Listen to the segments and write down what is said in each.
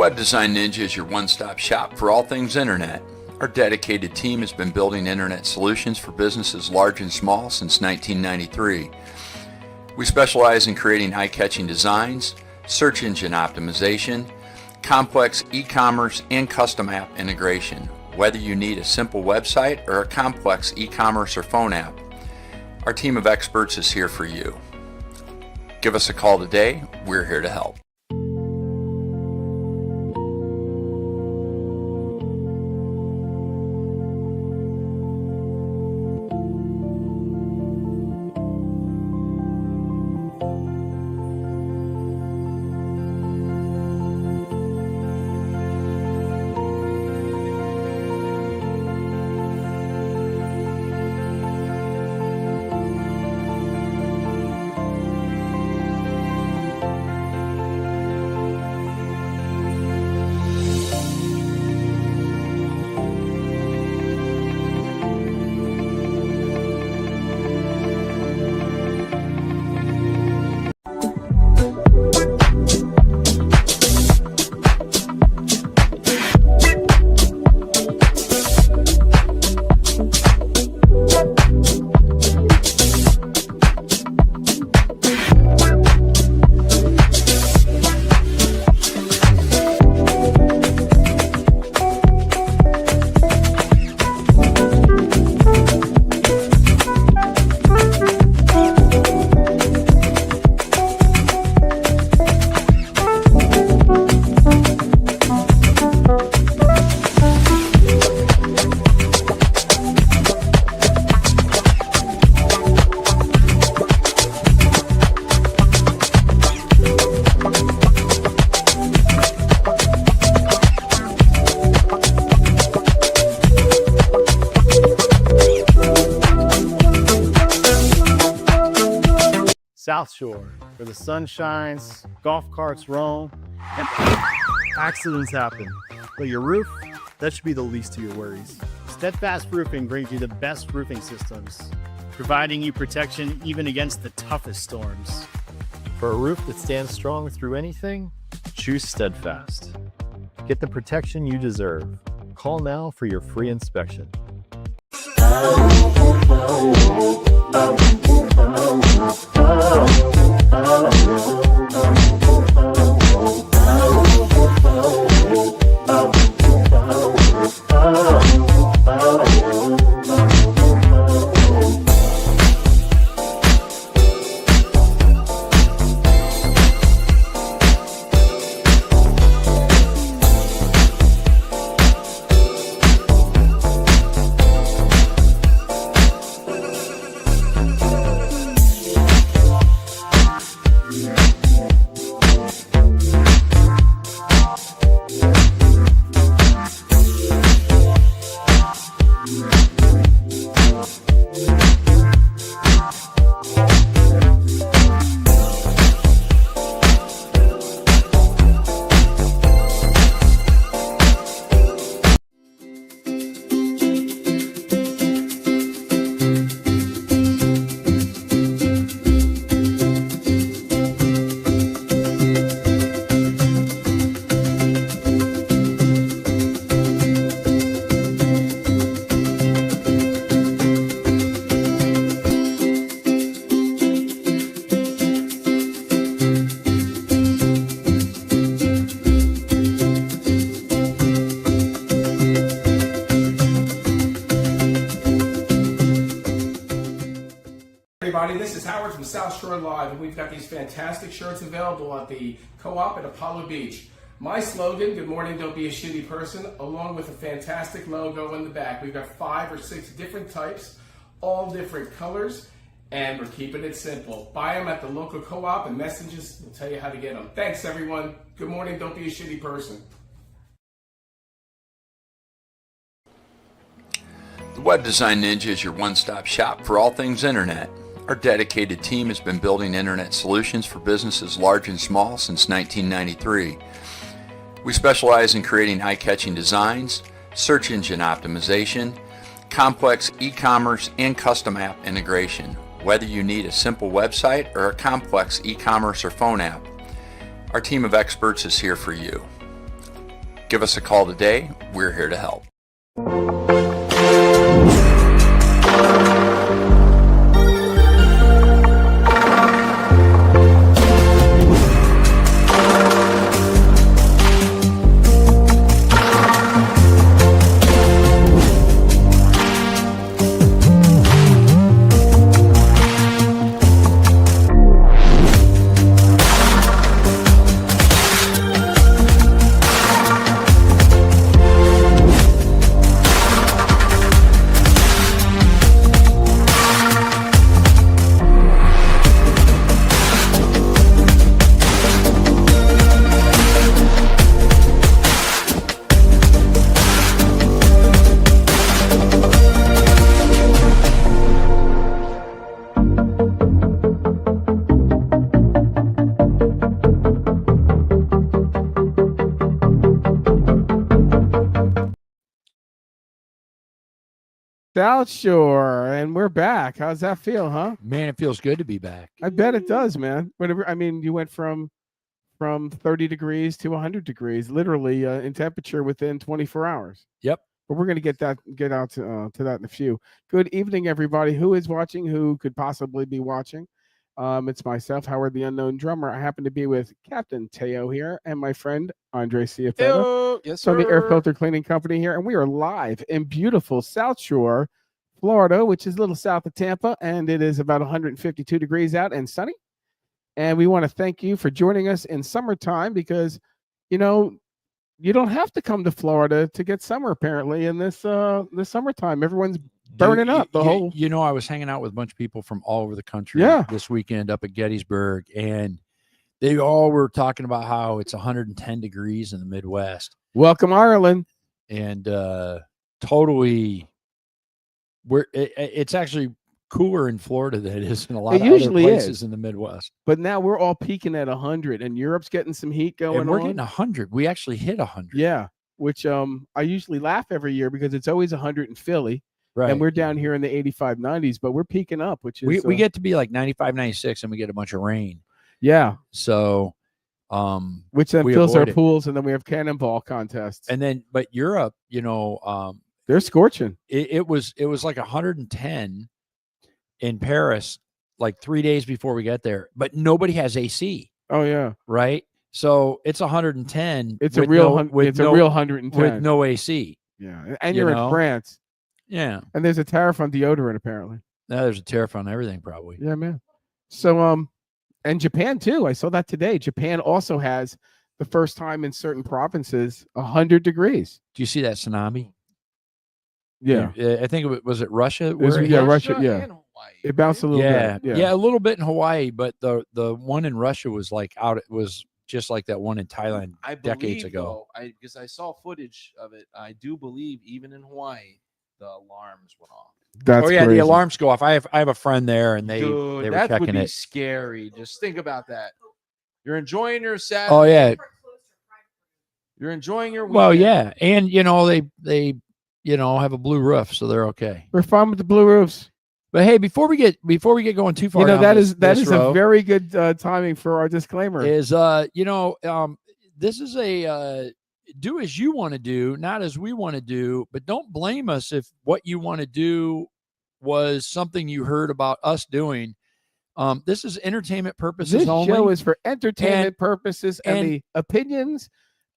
Web Design Ninja is your one-stop shop for all things internet. Our dedicated team has been building internet solutions for businesses large and small since 1993. We specialize in creating eye-catching designs, search engine optimization, complex e-commerce, and custom app integration. Whether you need a simple website or a complex e-commerce or phone app, our team of experts is here for you. Give us a call today. We're here to help. South Shore, where the sun shines, golf carts roam, and accidents happen. But your roof, that should be the least of your worries. Steadfast Roofing brings you the best roofing systems, providing you protection even against the toughest storms. For a roof that stands strong through anything, choose Steadfast. Get the protection you deserve. Call now for your free inspection. Everybody, this is Howard from South Shore Live, and we've got these fantastic shirts available at the Co-op at Apollo Beach. My slogan, good morning, don't be a shitty person, along with a fantastic logo in the back. We've got 5 or 6 different types, all different colors, and we're keeping it simple. Buy them at the local co-op, and messages will tell you how to get them. Thanks, everyone. Good morning, don't be a shitty person. The Web Design Ninja is your one-stop shop for all things internet. Our dedicated team has been building internet solutions for businesses large and small since 1993. We specialize in creating eye-catching designs, search engine optimization, complex e-commerce, and custom app integration. Whether you need a simple website or a complex e-commerce or phone app, our team of experts is here for you. Give us a call today. We're here to help. South Shore, and we're back. How's that feel, huh? Man, it feels good to be back. I bet it does, man. Whatever. I mean, you went from 30 degrees to 100 degrees, literally in temperature within 24 hours. Yep. But we're going to get out to that in a few. Good evening, everybody. Who is watching? Who could possibly be watching? It's myself, Howard, the unknown drummer. I happen to be with Captain Teo here, and my friend Andre Ciafetta. Yes, from the Air Filter Cleaning Company here, and we are live in beautiful South Shore, Florida, which is a little south of Tampa, and it is about 152 degrees out and sunny. And we want to thank you for joining us in summertime because, you know, you don't have to come to Florida to get summer. Apparently, in this summertime, everyone's burning up the whole. You know, I was hanging out with a bunch of people from all over the country this weekend up at Gettysburg, and they all were talking about how it's 110 degrees in the Midwest. Welcome, Ireland. And totally, it's actually cooler in Florida than it is in a lot of other places in the Midwest. But now we're all peaking at 100, and Europe's getting some heat going and on. We're getting 100. We actually hit 100. Yeah, which I usually laugh every year because it's always 100 in Philly. Right. And we're down here in the 85, 90s, but we're peaking up, which is we get to be like 95, 96, and we get a bunch of rain. Yeah. So which then fills our pools, and then we have cannonball contests. And then but Europe, you know, they're scorching. It was like 110 in Paris like 3 days before we get there, but nobody has AC. Oh yeah. Right? So it's 110. It's a real 110 with no AC. Yeah. And you're in France. Yeah. And there's a tariff on deodorant apparently. Now there's a tariff on everything probably. Yeah, man. So and Japan too. I saw that today. Japan also has the first time in certain provinces 100 degrees. Do you see that tsunami? Yeah. I think it was it Russia? Russia. Yeah. It bounced a little bit. Yeah, a little bit in Hawaii, but the one in Russia was like out. It was just like that one in Thailand decades ago. Because I saw footage of it. I do believe even in Hawaii, the alarms went off. That's crazy. The alarms go off. I have a friend there, and they were that checking would be it. Scary. Just think about that. You're enjoying your Saturday. Oh yeah. You're enjoying your weekend. Well, yeah, and you know they have a blue roof, so they're okay. We're fine with the blue roofs. But hey, before we get going too far, you know that is row, a very good timing for our disclaimer. Is this is a do as you want to do, not as we want to do, but don't blame us if what you want to do was something you heard about us doing. This is entertainment purposes only. This show is for entertainment purposes, and the opinions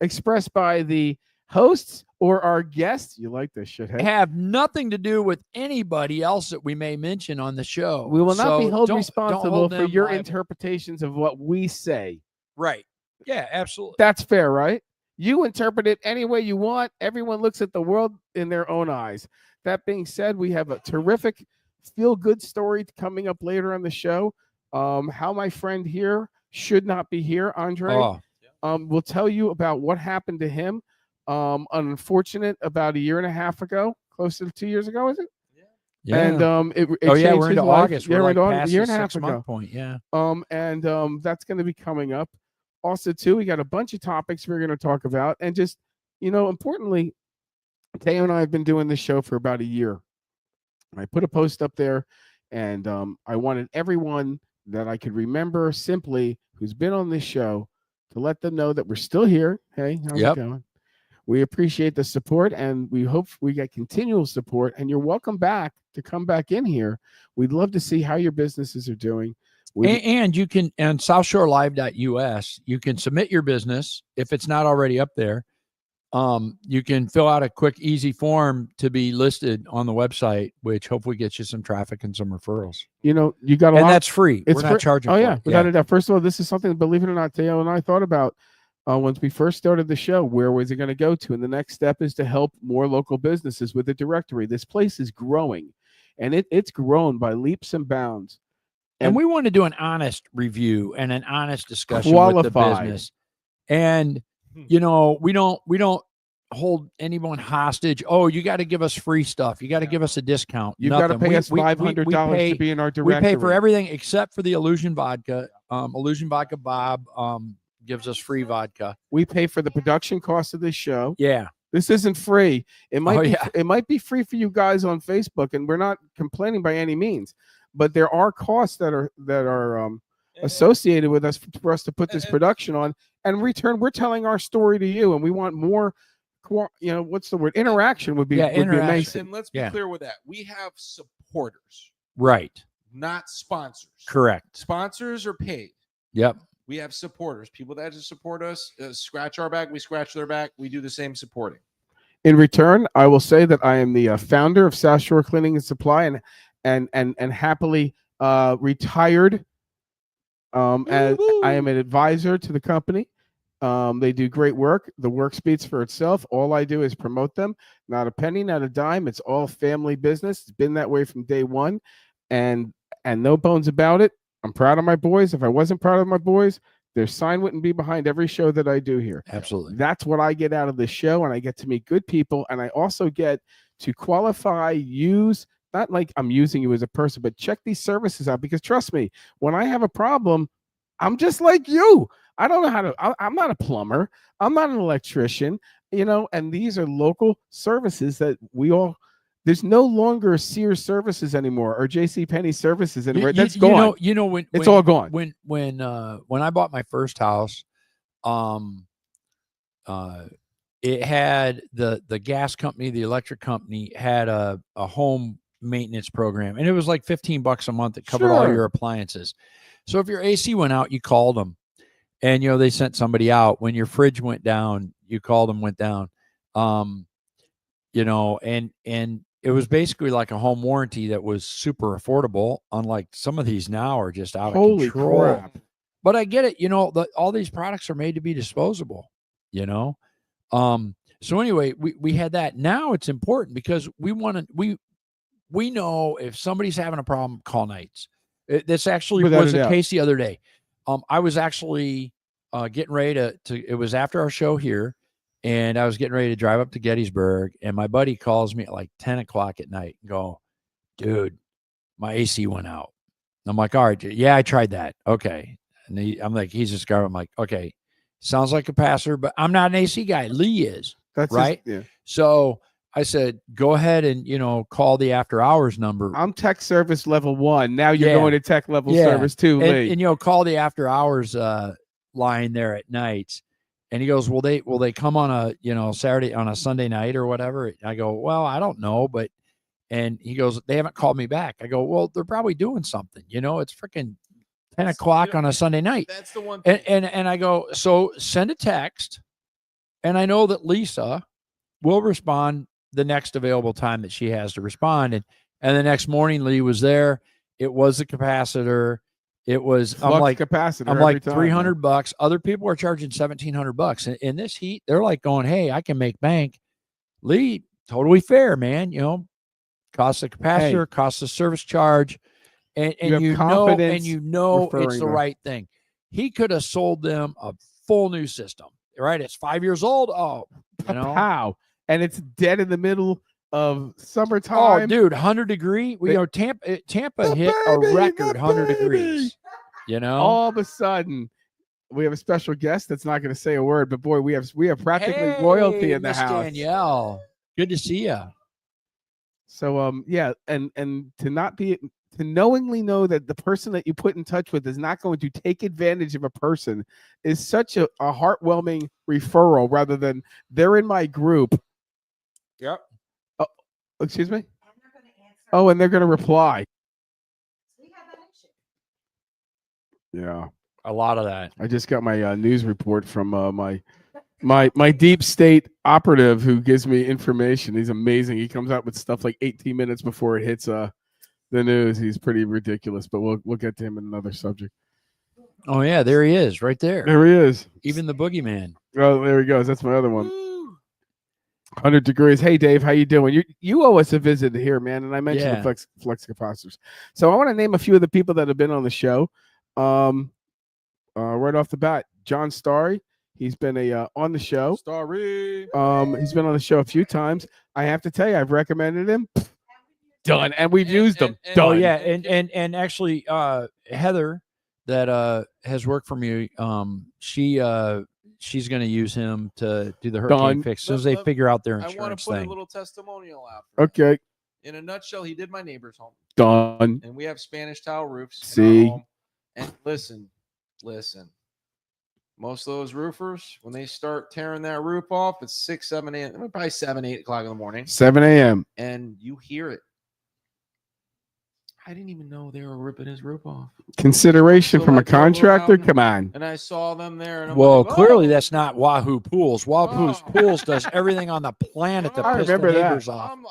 expressed by the hosts or our guests, you like this shit, have nothing to do with anybody else that we may mention on the show. We will not be held responsible for your interpretations of what we say. Right. Yeah, absolutely. That's fair, right? You interpret it any way you want. Everyone looks at the world in their own eyes. That being said, we have a terrific feel-good story coming up later on the show. How my friend here should not be here, Andre. Oh, Will tell you about what happened to him. Unfortunate about a year and a half ago, close to 2 years ago, is it? yeah. And it oh yeah, changed we're his into life. August. Yeah, We're we're like into past a year the and a half 6 month ago. point. Yeah. That's going to be coming up. Also, too, we got a bunch of topics we're going to talk about, and just importantly, Teo and I have been doing this show for about a year. I put a post up there, and I wanted everyone that I could remember simply who's been on this show to let them know that we're still here. Hey, how's Yep. it going? We appreciate the support, and we hope we get continual support. And you're welcome back to come back in here. We'd love to see how your businesses are doing. And you can, on southshorelive.us, you can submit your business if it's not already up there. You can fill out a quick, easy form to be listed on the website, which hopefully gets you some traffic and some referrals. You got a And lot. that's free. We're not charging for yeah, it. without a doubt. First of all, this is something, believe it or not, Teo and I thought about once we first started the show. Where was it going to go to? And the next step is to help more local businesses with the directory. This place is growing, and it's grown by leaps and bounds. And we want to do an honest review and an honest discussion Qualified. with the business. And we don't hold anyone hostage. Oh, you got to give us free stuff. You got to give us a discount. You've got to pay us $500 to be in our directory. We pay for everything except for the Illusion vodka. Illusion Vodka Bob gives us free vodka. We pay for the production cost of this show. Yeah. This isn't free. It might be free for you guys on Facebook, and we're not complaining by any means. But there are costs that are associated with us for us to put this production on. And in return, we're telling our story to you, and we want more. What's the word? Interaction would be amazing. And let's be clear with that. We have supporters, right? Not sponsors. Correct. Sponsors are paid. Yep. We have supporters, people that just support us, scratch our back, we scratch their back. We do the same supporting. In return, I will say that I am the founder of South Shore Cleaning and Supply, and happily retired. As I am an advisor to the company. They do great work. The work speaks for itself. All I do is promote them. Not a penny, not a dime. It's all family business. It's been that way from day one, and no bones about it. I'm proud of my boys. If I wasn't proud of my boys, their sign wouldn't be behind every show that I do here. Absolutely. That's what I get out of this show, and I get to meet good people, and I also get to qualify, use, not like I'm using you as a person, but check these services out, because trust me, when I have a problem, I'm just like you. I don't know how to, I'm not a plumber. I'm not an electrician, and these are local services that there's no longer Sears services anymore or JCPenney services anymore. That's gone. When it's all gone. When I bought my first house, it had the gas company, the electric company had a home maintenance program, and it was like $15 a month that covered all your appliances. So if your AC went out, you called them, and they sent somebody out. When your fridge went down, you called them, went down. And it was basically like a home warranty that was super affordable, unlike some of these now are just out of control. Crap. But I get it. All these products are made to be disposable, So anyway, we had that. Now it's important because we know if somebody's having a problem, call Knights. This actually was the case the other day. I was actually getting ready to, it was after our show here, and I was getting ready to drive up to Gettysburg, and my buddy calls me at like 10 o'clock at night and go, dude, my AC went out. And I'm like, all right, yeah, I tried that. Okay. And I'm like, he's just going, I'm like, okay, sounds like a capacitor, but I'm not an AC guy. Lee is. That's right. Yeah. So I said, go ahead and, call the after hours number. I'm tech service level 1. Now you're going to tech level service 2. And call the after hours line there at nights. And he goes, will they come on a, Saturday, on a Sunday night or whatever? I go, well, I don't know. And he goes, they haven't called me back. I go, well, they're probably doing something, it's freaking 10 o'clock on a Sunday night. That's the one thing. And I go, so send a text. And I know that Lisa will respond the next available time that she has to respond. And the next morning, Lee was there. It was the capacitor. It was, Flux capacitor. I'm every like time, $300. Other people are charging $1,700. In this heat, they're like going, hey, I can make bank. Lee, totally fair, man. You know, cost of capacitor, cost of service charge. And You have you know, confidence and you know it's referring the to- right thing. He could have sold them a full new system, right? It's 5 years old. Oh, you know, How? And it's dead in the middle of oh, summertime. dude, 100-degree. You know, Tampa The hit baby, a record the 100 baby. degrees. You know, All of a sudden, we have a special guest that's not going to say a word, but boy, we have practically royalty in the Miss house. Danielle, good to see you. So yeah, and to knowingly know that the person that you put in touch with is not going to take advantage of a person is such a heartwarming referral rather than they're in my group. Yep. Oh, excuse me? Oh, and they're going to reply. Yeah. A lot of that. I just got my news report from my deep state operative who gives me information. He's amazing. He comes out with stuff like 18 minutes before it hits the news. He's pretty ridiculous, but we'll get to him in another subject. Oh yeah, there he is, right there. There he is. Even the boogeyman. Oh, there he goes. That's my other one. 100 degrees. Hey Dave, how you doing? You owe us a visit here, man. And I mentioned the flex capacitors. So I want to name a few of the people that have been on the show. Right off the bat, John Starry. He's been on the show. Starry. He's been on the show a few times. I have to tell you, I've recommended him. Done, and we've used them. Done. Oh yeah, and actually, Heather, that has worked for me, she's going to use him to do the hurricane fix as soon as they figure out their insurance I want to put thing. a little testimonial out. Okay. In a nutshell, he did my neighbor's home. Done. And we have Spanish tile roofs. See. In our home. And listen. Most of those roofers, when they start tearing that roof off, it's 6, 7, 8, probably 7, 8 o'clock in the morning. 7 a.m. And you hear it. I didn't even know they were ripping his roof off. Consideration from a like, I look contractor? out Come on. And I saw them there. And I'm Well, like, clearly oh. that's not Wahoo Pools. Wahoo's Oh. Pools does everything on the planet to I piss the remember that. neighbors off. I'm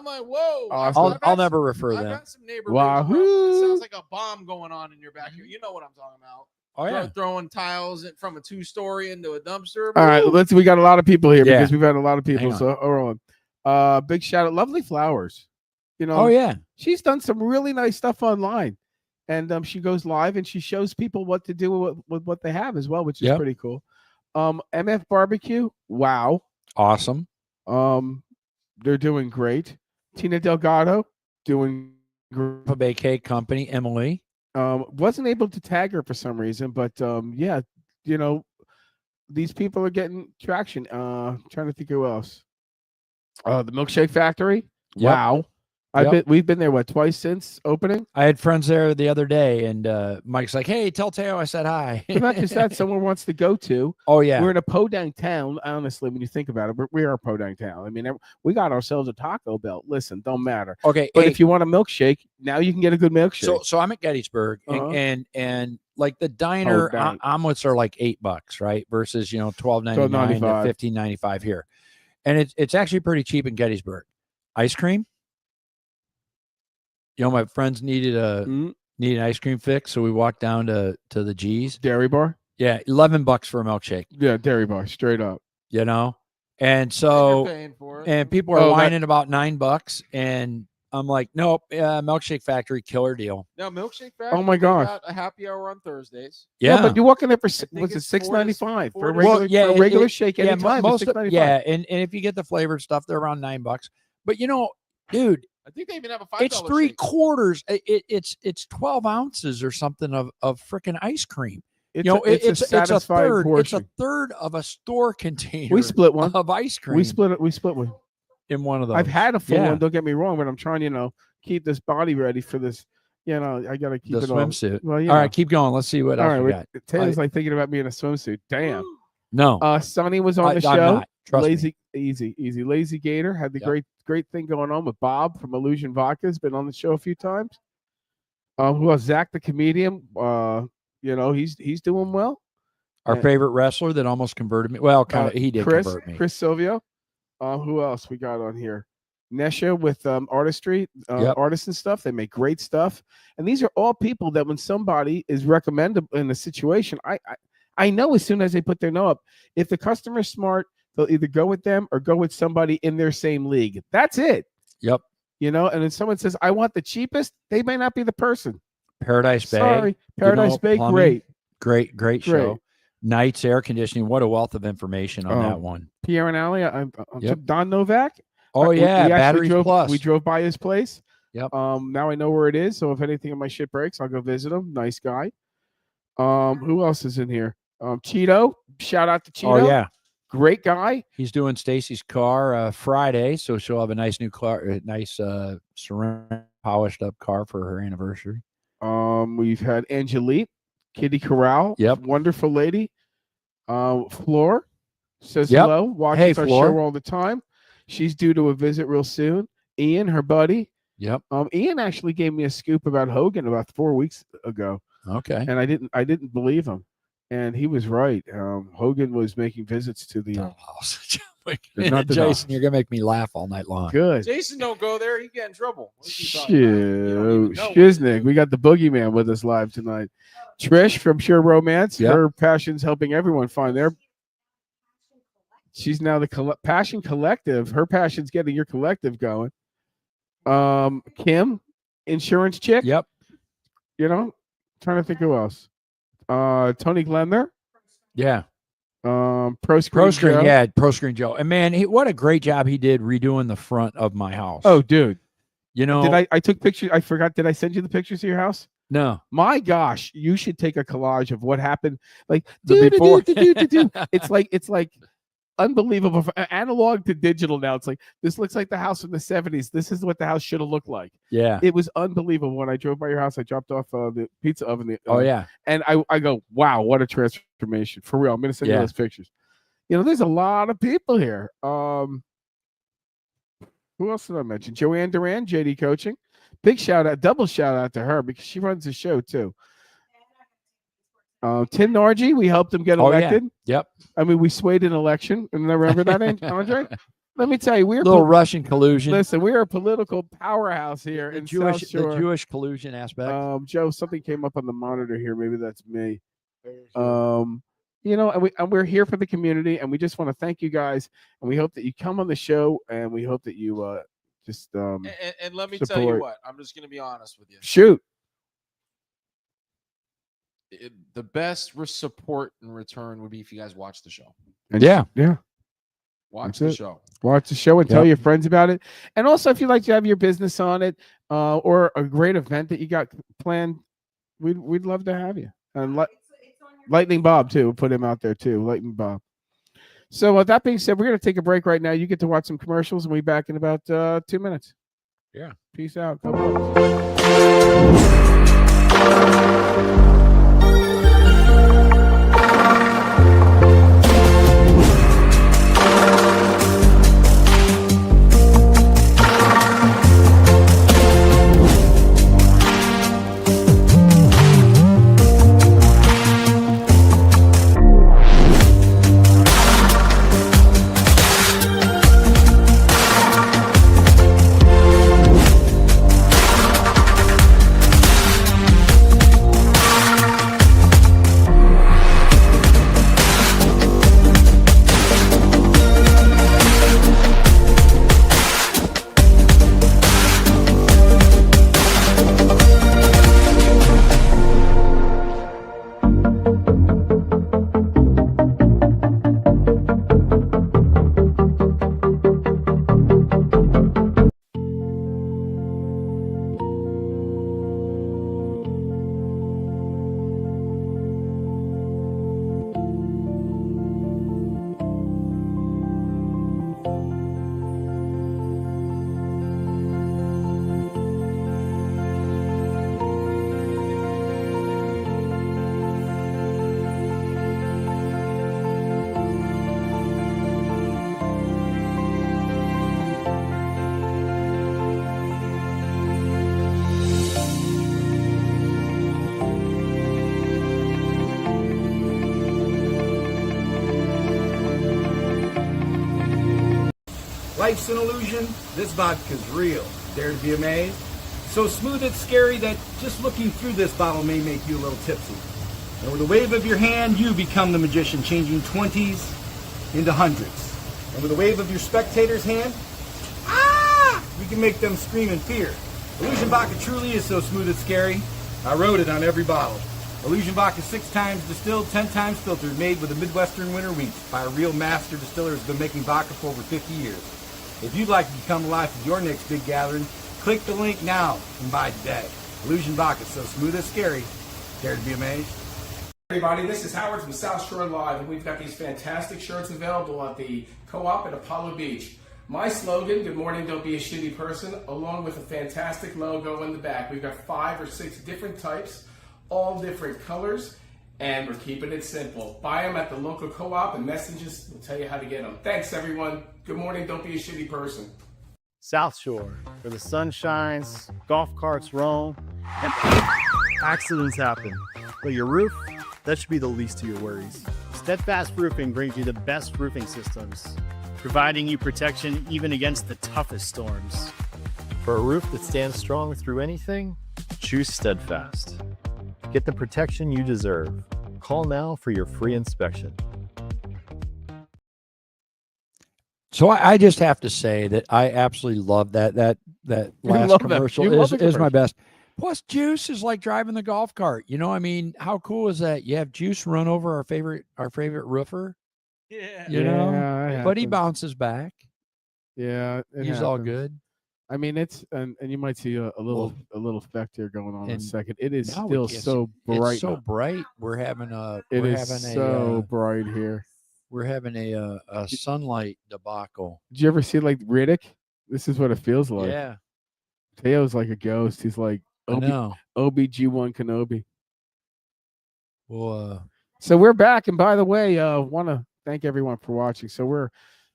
like, whoa. Awesome. I'll never refer I've them. got some neighborhoods. Wahoo. It sounds like a bomb going on in your backyard. You know what I'm talking about. Oh yeah. Throwing tiles from a 2-story into a dumpster. All right, we got a lot of people here Yeah. because we've had a lot of people. Hang on. So hold on. Big shout out, Lovely Flowers. You know, Oh yeah. she's done some really nice stuff online, and she goes live and she shows people what to do with what they have as well, which is Yep. pretty cool. MF Barbecue, wow, Awesome. they're doing great. Tina Delgado doing great. A Bay Company, Emily. Wasn't able to tag her for some reason, but yeah, you know, these people are getting traction. Trying to think who else. The Milkshake Factory. Yep. Wow. We've been there twice since opening. I had friends there the other day, and Mike's like, "Hey, tell Teo I said hi." But not just that, someone wants to go to. Oh yeah. We're in a podang town. Honestly, when you think about it, we are a podang town. I mean, we got ourselves a Taco Bell. Listen, don't matter. Okay, But hey, if you want a milkshake, now you can get a good milkshake. so I'm at Gettysburg, Uh-huh. and like the diner dang. omelets are like $8, right? Versus $12.99 to $12.95. $15.95 here, and it's actually pretty cheap in Gettysburg. Ice cream. My friends needed an ice cream fix, so we walked down to the G's. Dairy bar. Yeah, $11 for a milkshake. Yeah, dairy bar, straight up. And so You're paying for it. and people are whining about $9, and I'm like, nope, Milkshake Factory, killer deal. Now, Milkshake Factory. Oh my they gosh. got a happy hour on Thursdays. Yeah, but you walk in there for think what's it, it's $6.95 for a $4 regular, for a regular shake yeah, anytime. most of, $6.95. yeah, and if you get the flavored stuff, they're around $9. But dude, I think they even have a $5. it's shake. 3/4. It's 12 ounces or something of freaking ice cream. It's It's a satisfying third. portion. It's a third of a store container. We split one. of ice cream. We split one. in one of those. I've had a full Yeah. one. Don't get me wrong, but I'm trying, keep this body ready for this. I gotta keep the it swimsuit. Well, All right, keep going. Let's see what All else we right. got. Taylor's like thinking about me in a swimsuit. Damn. No, Sonny was on the I'm show. not. Trust me. Easy. Lazy Gator had the Yep. great thing going on with Bob from Illusion Vodka. Has been on the show a few times. Who else? Zach the comedian. He's doing well. Our favorite wrestler that almost converted me. Well, kind of he did Chris convert me. Silvio. Who else we got on here? Nesha with artistry, Yep. artists and stuff. They make great stuff. And these are all people that when somebody is recommended in a situation, I know as soon as they put their no up, if the customer's smart, they'll either go with them or go with somebody in their same league. That's it. Yep. You know, and then someone says, I want the cheapest, they may not be the person. Paradise Bay. Sorry. Paradise Bay, plumbing, great. Great show. Knights Air Conditioning. What a wealth of information on Oh, that one. Pierre and Ali, Yep. Don Novak. Oh, We yeah. actually Batteries Plus. We drove by his place. Yep. Now I know where it is. So if anything on my shit breaks, I'll go visit him. Nice guy. Who else is in here? Cheeto. Shout out to Cheeto. Oh, yeah. Great guy. He's doing Stacy's car Friday, so she'll have a nice new car, a nice ceramic polished up car for her anniversary. We've had Angelique, Kitty Corral. Yep. Wonderful lady. Floor says Yep. hello. Watches our Floor. show all the time. She's due to a visit real soon. Ian, her buddy. Yep. Ian actually gave me a scoop about Hogan about 4 weeks ago, Okay. and I didn't believe him, and he was right. Hogan was making visits to the There's nothing else. Jason, you're gonna make me laugh all night long. good. Jason, don't go there. You get in trouble. What are you Shit, talking about? You don't even know. Shiznick. We got the boogeyman with us live tonight. Trish from Sure Romance. Yep. Her passion's helping everyone find their. She's now the Passion Collective. Her passion's getting your collective going. Kim, insurance chick. Yep. You know, trying to think who else. Tony Glenner. Yeah. Pro Screen Pro Screen. Joe. Yeah. Pro Screen Joe. And man, what a great job he did redoing the front of my house. Oh, dude. you know, Did I took pictures? I forgot. Did I send you the pictures of your house? no. My gosh, you should take a collage of what happened. Like The before. It's like unbelievable. From analog to digital now. It's like this looks like the house from the 70s. This is what the house should have looked like. Yeah. It was unbelievable. When I drove by your house, I dropped off the pizza oven. Oh yeah. And I go, wow, what a transformation. For real. I'm gonna send you Yeah. those pictures. You know, there's a lot of people here. Who else did I mention? Joanne Duran, JD Coaching. Big shout out, double shout out to her because she runs the show too. Tim Nargi, we helped him get Oh, yeah. elected. Yep. I mean, we swayed an election. And remember that, Andre? Let me tell you, we're Little Russian collusion. listen, we're a political powerhouse here the in Jewish, South Shore. the Jewish collusion aspect. Joe, something came up on the monitor here. Maybe that's me. You know, and we're here for the community, and we just want to thank you guys, and we hope that you come on the show, and we hope that you just And let me tell you support. what. I'm just going to be honest with you. shoot. The best support in return would be if you guys watch the show. And Yeah. yeah. Watch That's the it. show. Watch the show and tell Yep. your friends about it. And also, if you'd like to have your business on it, or a great event that you got planned, we'd love to have you. And Lightning Bob too. We'll put him out there too. Lightning Bob. So with that being said, we're gonna take a break right now. You get to watch some commercials, and we'll be back in about 2 minutes. Yeah. Peace out. God bless. Life's an illusion, This vodka's real. Dare to be amazed? So smooth it's scary that just looking through this bottle may make you a little tipsy. And with a wave of your hand, you become the magician, changing 20s into hundreds. And with a wave of your spectator's hand, you can make them scream in fear. Illusion Vodka truly is so smooth it's scary. I wrote it on every bottle. Illusion Vodka 6 times distilled, 10 times filtered, made with a Midwestern winter wheat by a real master distiller who's been making vodka for over 50 years. If you'd like to become the life of your next big gathering, click the link now and buy today. Illusion Vodka, so smooth it's scary. Dare to be amazed? Everybody, this is Howard from South Shore Live, and we've got these fantastic shirts available at the Co-op at Apollo Beach. My slogan, good morning, don't be a shitty person, along with a fantastic logo in the back. We've got 5 or 6 different types, all different colors, and we're keeping it simple. Buy them at the local co-op, and messages will tell you how to get them. Thanks, everyone. Good morning, don't be a shitty person. South Shore, where the sun shines, golf carts roam, and accidents happen. But your roof, that should be the least of your worries. Steadfast Roofing brings you the best roofing systems, providing you protection even against the toughest storms. For a roof that stands strong through anything, choose Steadfast. Get the protection you deserve. Call now for your free inspection. So I just have to say that I absolutely love that last love that. commercial You love the is my commercial. best. Plus, Juice is like driving the golf cart. You know, I mean, how cool is that? You have Juice run over our favorite roofer. Yeah. You know, that but he happens. bounces back. Yeah, it He's all happens. good. I mean, it's and you might see a little effect here going on in a and second. It is now we still can't so see- bright. It's so now. bright. We're having a It we're is having so a bright here. we're having a sunlight debacle. Did you ever see like Riddick? This is what it feels like. Yeah, Teo's like a ghost. He's like I know. OBG1 Kenobi. Well, So we're back, and by the way, want to thank everyone for watching. So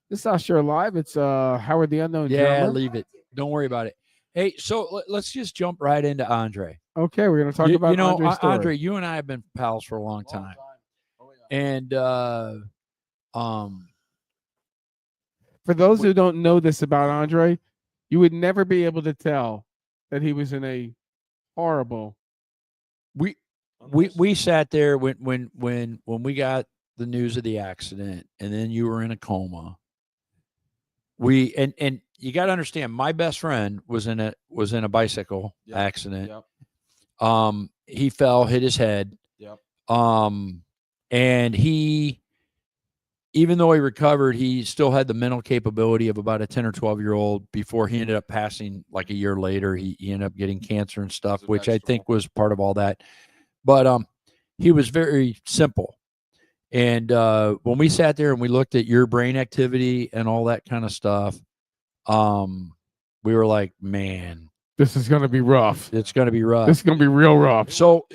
this is South Shore Live. It's Howard the Unknown yeah, Drummer. leave it. Don't worry about it. Hey, so let's just jump right into Andre. Okay, we're gonna talk about Andre's story. Andre, you and I have been pals for a long time, and For those who don't know this about Andre, you would never be able to tell that he was in a horrible. we sat there when we got the news of the accident, and then you were in a coma. And you got to understand, my best friend was in a bicycle accident. Yep. He fell, hit his head. Yep. And he, even though he recovered, he still had the mental capability of about a 10 or 12-year-old before he ended up passing like a year later. He ended up getting cancer and stuff, which I think was part of all that. But he was very simple. And when we sat there and we looked at your brain activity and all that kind of stuff, we were like, man, This is gonna be rough. it's going to be rough. This is gonna be real rough. So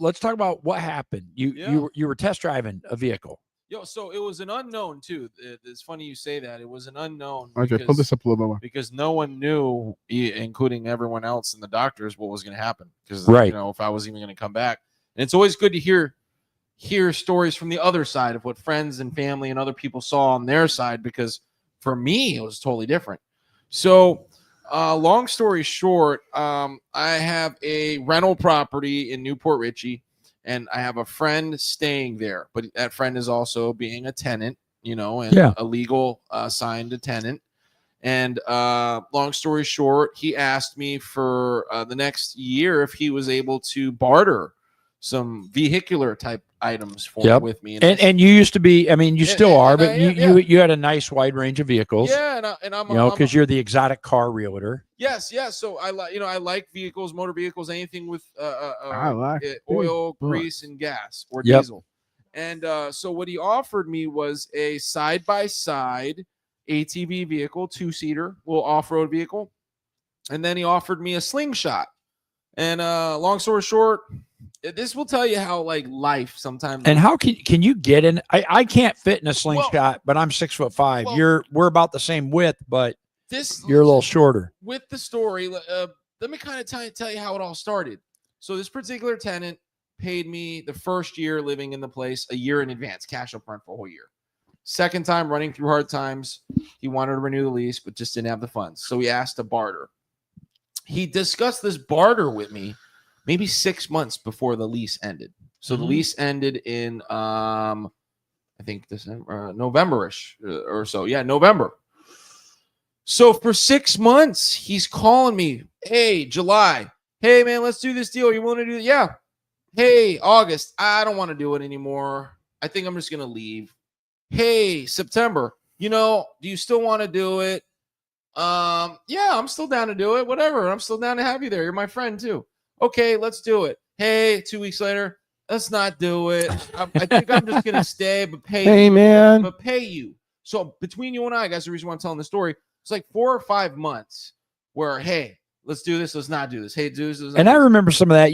let's talk about what happened. You were test driving a vehicle. Yo, so it was an unknown too. It's funny you say that. It was an unknown Andre, pull this up a little bit more. because no one knew, including everyone else and the doctors, what was going to happen. Because Right. you know, if I was even going to come back, and it's always good to hear stories from the other side of what friends and family and other people saw on their side. Because for me, it was totally different. So, long story short, I have a rental property in Newport Richey. And I have a friend staying there, but that friend is also being a tenant, and a legal signed tenant. And long story short, he asked me for the next year if he was able to barter some vehicular type items with me. And you used to be, I mean, you still are, but yeah. you had a nice wide range of vehicles. Yeah, and I'm because you're the exotic car realtor. Yes. So I like vehicles, motor vehicles, anything with I like oil, big grease, and gas or Yep. diesel. And so what he offered me was a side-by-side ATV vehicle, 2-seater, little off-road vehicle. And then he offered me a slingshot. And long story short, this will tell you how like life sometimes. And how can you get in? I can't fit in a slingshot, but I'm 6'5". Well, We're about the same width, but this you're a little shorter. with the story. Let me kind of tell you how it all started. So this particular tenant paid me the first year living in the place a year in advance, cash up front for a whole year. Second time running through hard times. He wanted to renew the lease, but just didn't have the funds. So he asked to barter. He discussed this barter with me maybe 6 months before the lease ended. So the lease ended in, I think December, November-ish or so. Yeah, November. So for 6 months, he's calling me. Hey, July. Hey, man, let's do this deal. You want to do it? Yeah. Hey, August. I don't want to do it anymore. I think I'm just going to leave. Hey, September. You know, do you still want to do it? Yeah, I'm still down to do it. Whatever. I'm still down to have you there. You're my friend too. Okay, let's do it. Hey, 2 weeks later, let's not do it. I think I'm just going to stay, but pay Hey, you. man. But pay you. So between you and I, guys, the reason why I'm telling the story, it's like 4 or 5 months where, hey, let's do this. Let's not do this. Hey, do this. And I remember some of that.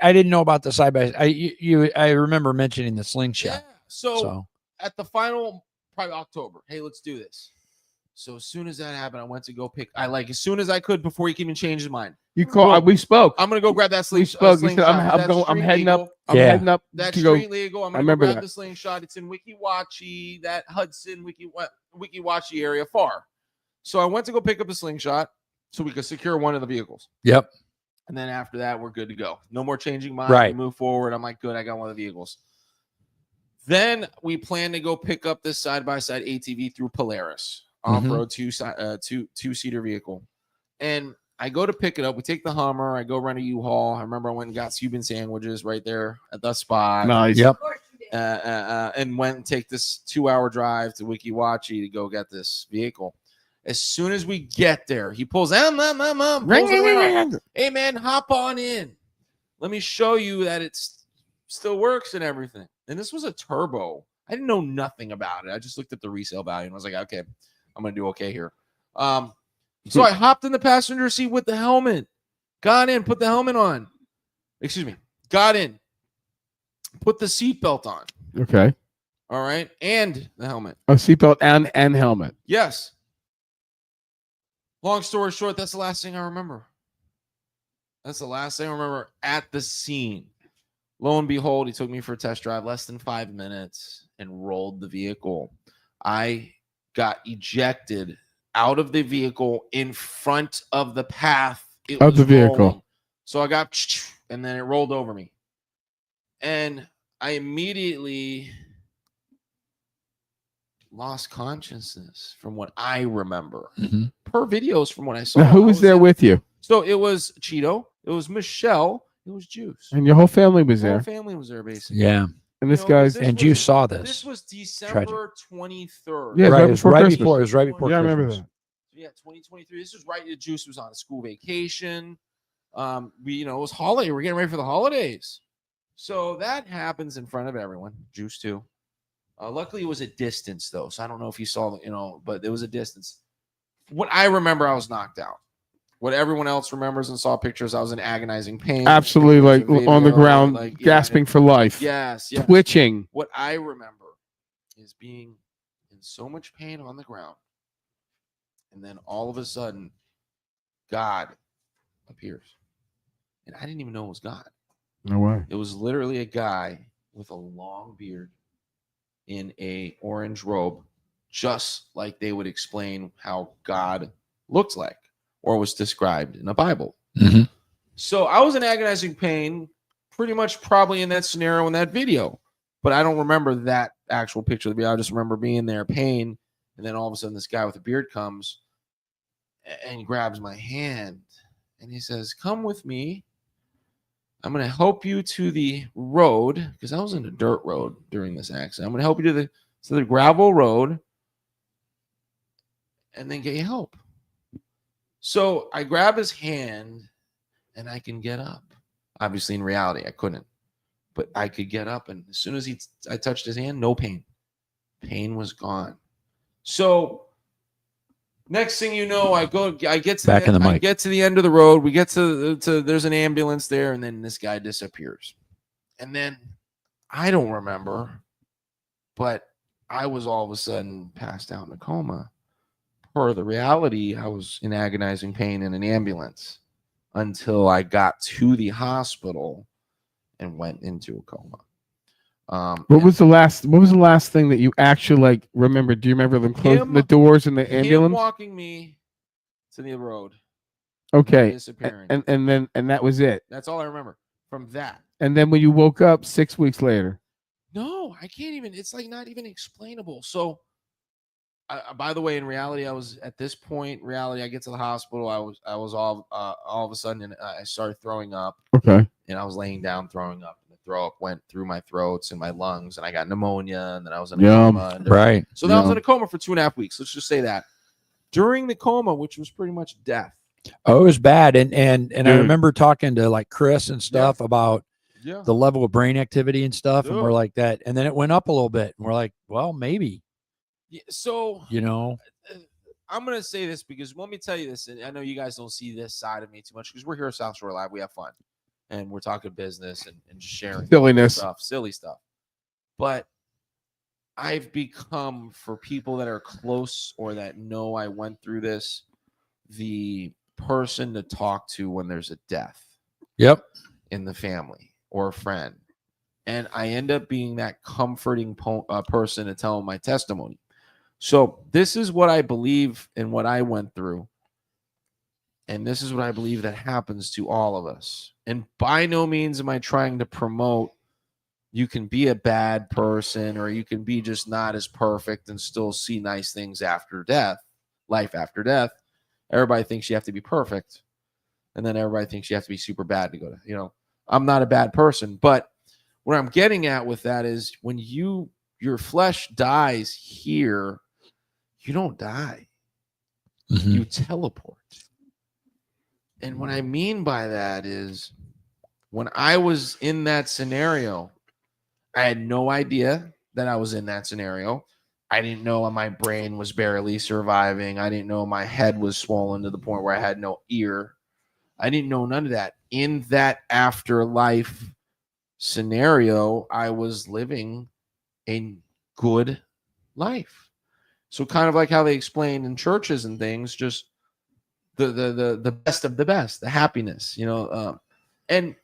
I didn't know about the side by. I remember mentioning the slingshot. Yeah. So at the final, probably October, hey, let's do this. So as soon as that happened, I went to go pick. As soon as I could before he even changed his mind. You called. We spoke. I'm gonna go grab that We spoke. You said, I'm heading up. I'm heading up. That's to go. street legal. I'm gonna go grab the slingshot. It's in Wikiwachi, that Hudson Wikiwachi area, far. So I went to go pick up the slingshot so we could secure one of the vehicles. Yep. And then after that, we're good to go. No more changing minds. Right. We move forward. I'm like, good. I got one of the vehicles. Then we plan to go pick up this side-by-side ATV through Polaris, off-road two-seater vehicle. And I go to pick it up. We take the Hummer. I go run a U-Haul. I remember I went and got Cuban sandwiches right there at the spot. Nice. Yep. And went and take this 2-hour drive to Wikiwachi to go get this vehicle. As soon as we get there, he pulls out, hey, man, hop on in. Let me show you that it still works and everything. And this was a turbo. I didn't know nothing about it. I just looked at the resale value and I was like, okay, I'm going to do okay here. So I hopped in the passenger seat with the helmet. Got in, put the helmet on. Excuse me. Got in. Put the seatbelt on. Okay. All right. And the helmet. A seatbelt and helmet. Yes. Long story short, that's the last thing I remember. That's the last thing I remember at the scene. Lo and behold, he took me for a test drive, less than 5 minutes, and rolled the vehicle. I got ejected out of the vehicle in front of the path of the vehicle. Rolling. So I got, and then it rolled over me. And I immediately lost consciousness from what I remember. Per videos from what I saw. Now, who was there with you? So it was Cheeto, it was Michelle, it was Juice. And your whole family was The there. whole family was there, basically. Yeah. And this guy's. And Juice saw this. This was December 23rd. Yeah, right. right It was before right Christmas. before. It was right before. Yeah, I Christmas. remember that. Yeah, 2023. This was right. Juice was on a school vacation. It was holiday. We're getting ready for the holidays. So that happens in front of everyone. Juice too. Luckily, it was a distance though, so I don't know if you saw, but it was a distance. What I remember, I was knocked out. What everyone else remembers and saw pictures, I was in agonizing pain. Absolutely, like on the ground, gasping for life. Yes. Twitching. What I remember is being in so much pain on the ground, and then all of a sudden, God appears, and I didn't even know it was God. No way. It was literally a guy with a long beard in a orange robe, just like they would explain how God looked like or was described in the Bible. So I was in agonizing pain, pretty much probably in that scenario in that video, but I don't remember that actual picture of the video. I just remember being there, pain, and then all of a sudden this guy with a beard comes and grabs my hand and he says, "Come with me. I'm going to help you to the road," because I was in a dirt road during this accident. "I'm going to help you to the gravel road and then get you help." So I grab his hand and I can get up. Obviously, in reality, I couldn't, but I could get up. And as soon as I touched his hand, no pain. Pain was gone. So next thing you know, I get to the end of the road. We get to there's an ambulance there, and then this guy disappears. And then I don't remember, but I was all of a sudden passed out in a coma. Per the reality, I was in agonizing pain in an ambulance until I got to the hospital and went into a coma. What was the last thing that you actually like remember? Do you remember them closing the doors in the him ambulance? walking me to the road. Okay. Disappearing. And that was it. That's all I remember from that. And then when you woke up 6 weeks later. No, I can't even. It's like not even explainable. So, by the way, in reality, I was at this point. Reality, I get to the hospital. I was all of a sudden, and I started throwing up. Okay. And I was laying down throwing up. And the throw up went through my throats and my lungs, and I got pneumonia. And then I was in a coma. Right. So then I was in a coma for 2.5 weeks. Let's just say that. During the coma, which was pretty much death. Oh, it was bad. And I remember talking to like Chris and stuff about the level of brain activity and stuff. And we're like that. And then it went up a little bit. And we're like, well, maybe. Yeah, so, I'm going to say this because let me tell you this. And I know you guys don't see this side of me too much because we're here at South Shore Live. We have fun. And we're talking business and just sharing silly stuff. But I've become, for people that are close or that know I went through this, the person to talk to when there's a death in the family or a friend. And I end up being that comforting person to tell them my testimony. So this is what I believe and what I went through. And this is what I believe that happens to all of us. And by no means am I trying to promote you can be a bad person or you can be just not as perfect and still see nice things after death, life after death. Everybody thinks you have to be perfect. And then everybody thinks you have to be super bad to go to, I'm not a bad person. But what I'm getting at with that is when your flesh dies here, you don't die. Mm-hmm. You teleport. And what I mean by that is when I was in that scenario, I had no idea that I was in that scenario. I didn't know my brain was barely surviving. I didn't know my head was swollen to the point where I had no ear. I didn't know none of that. In that afterlife scenario, I was living a good life. So kind of like how they explain in churches and things, just the best of the best, the happiness, and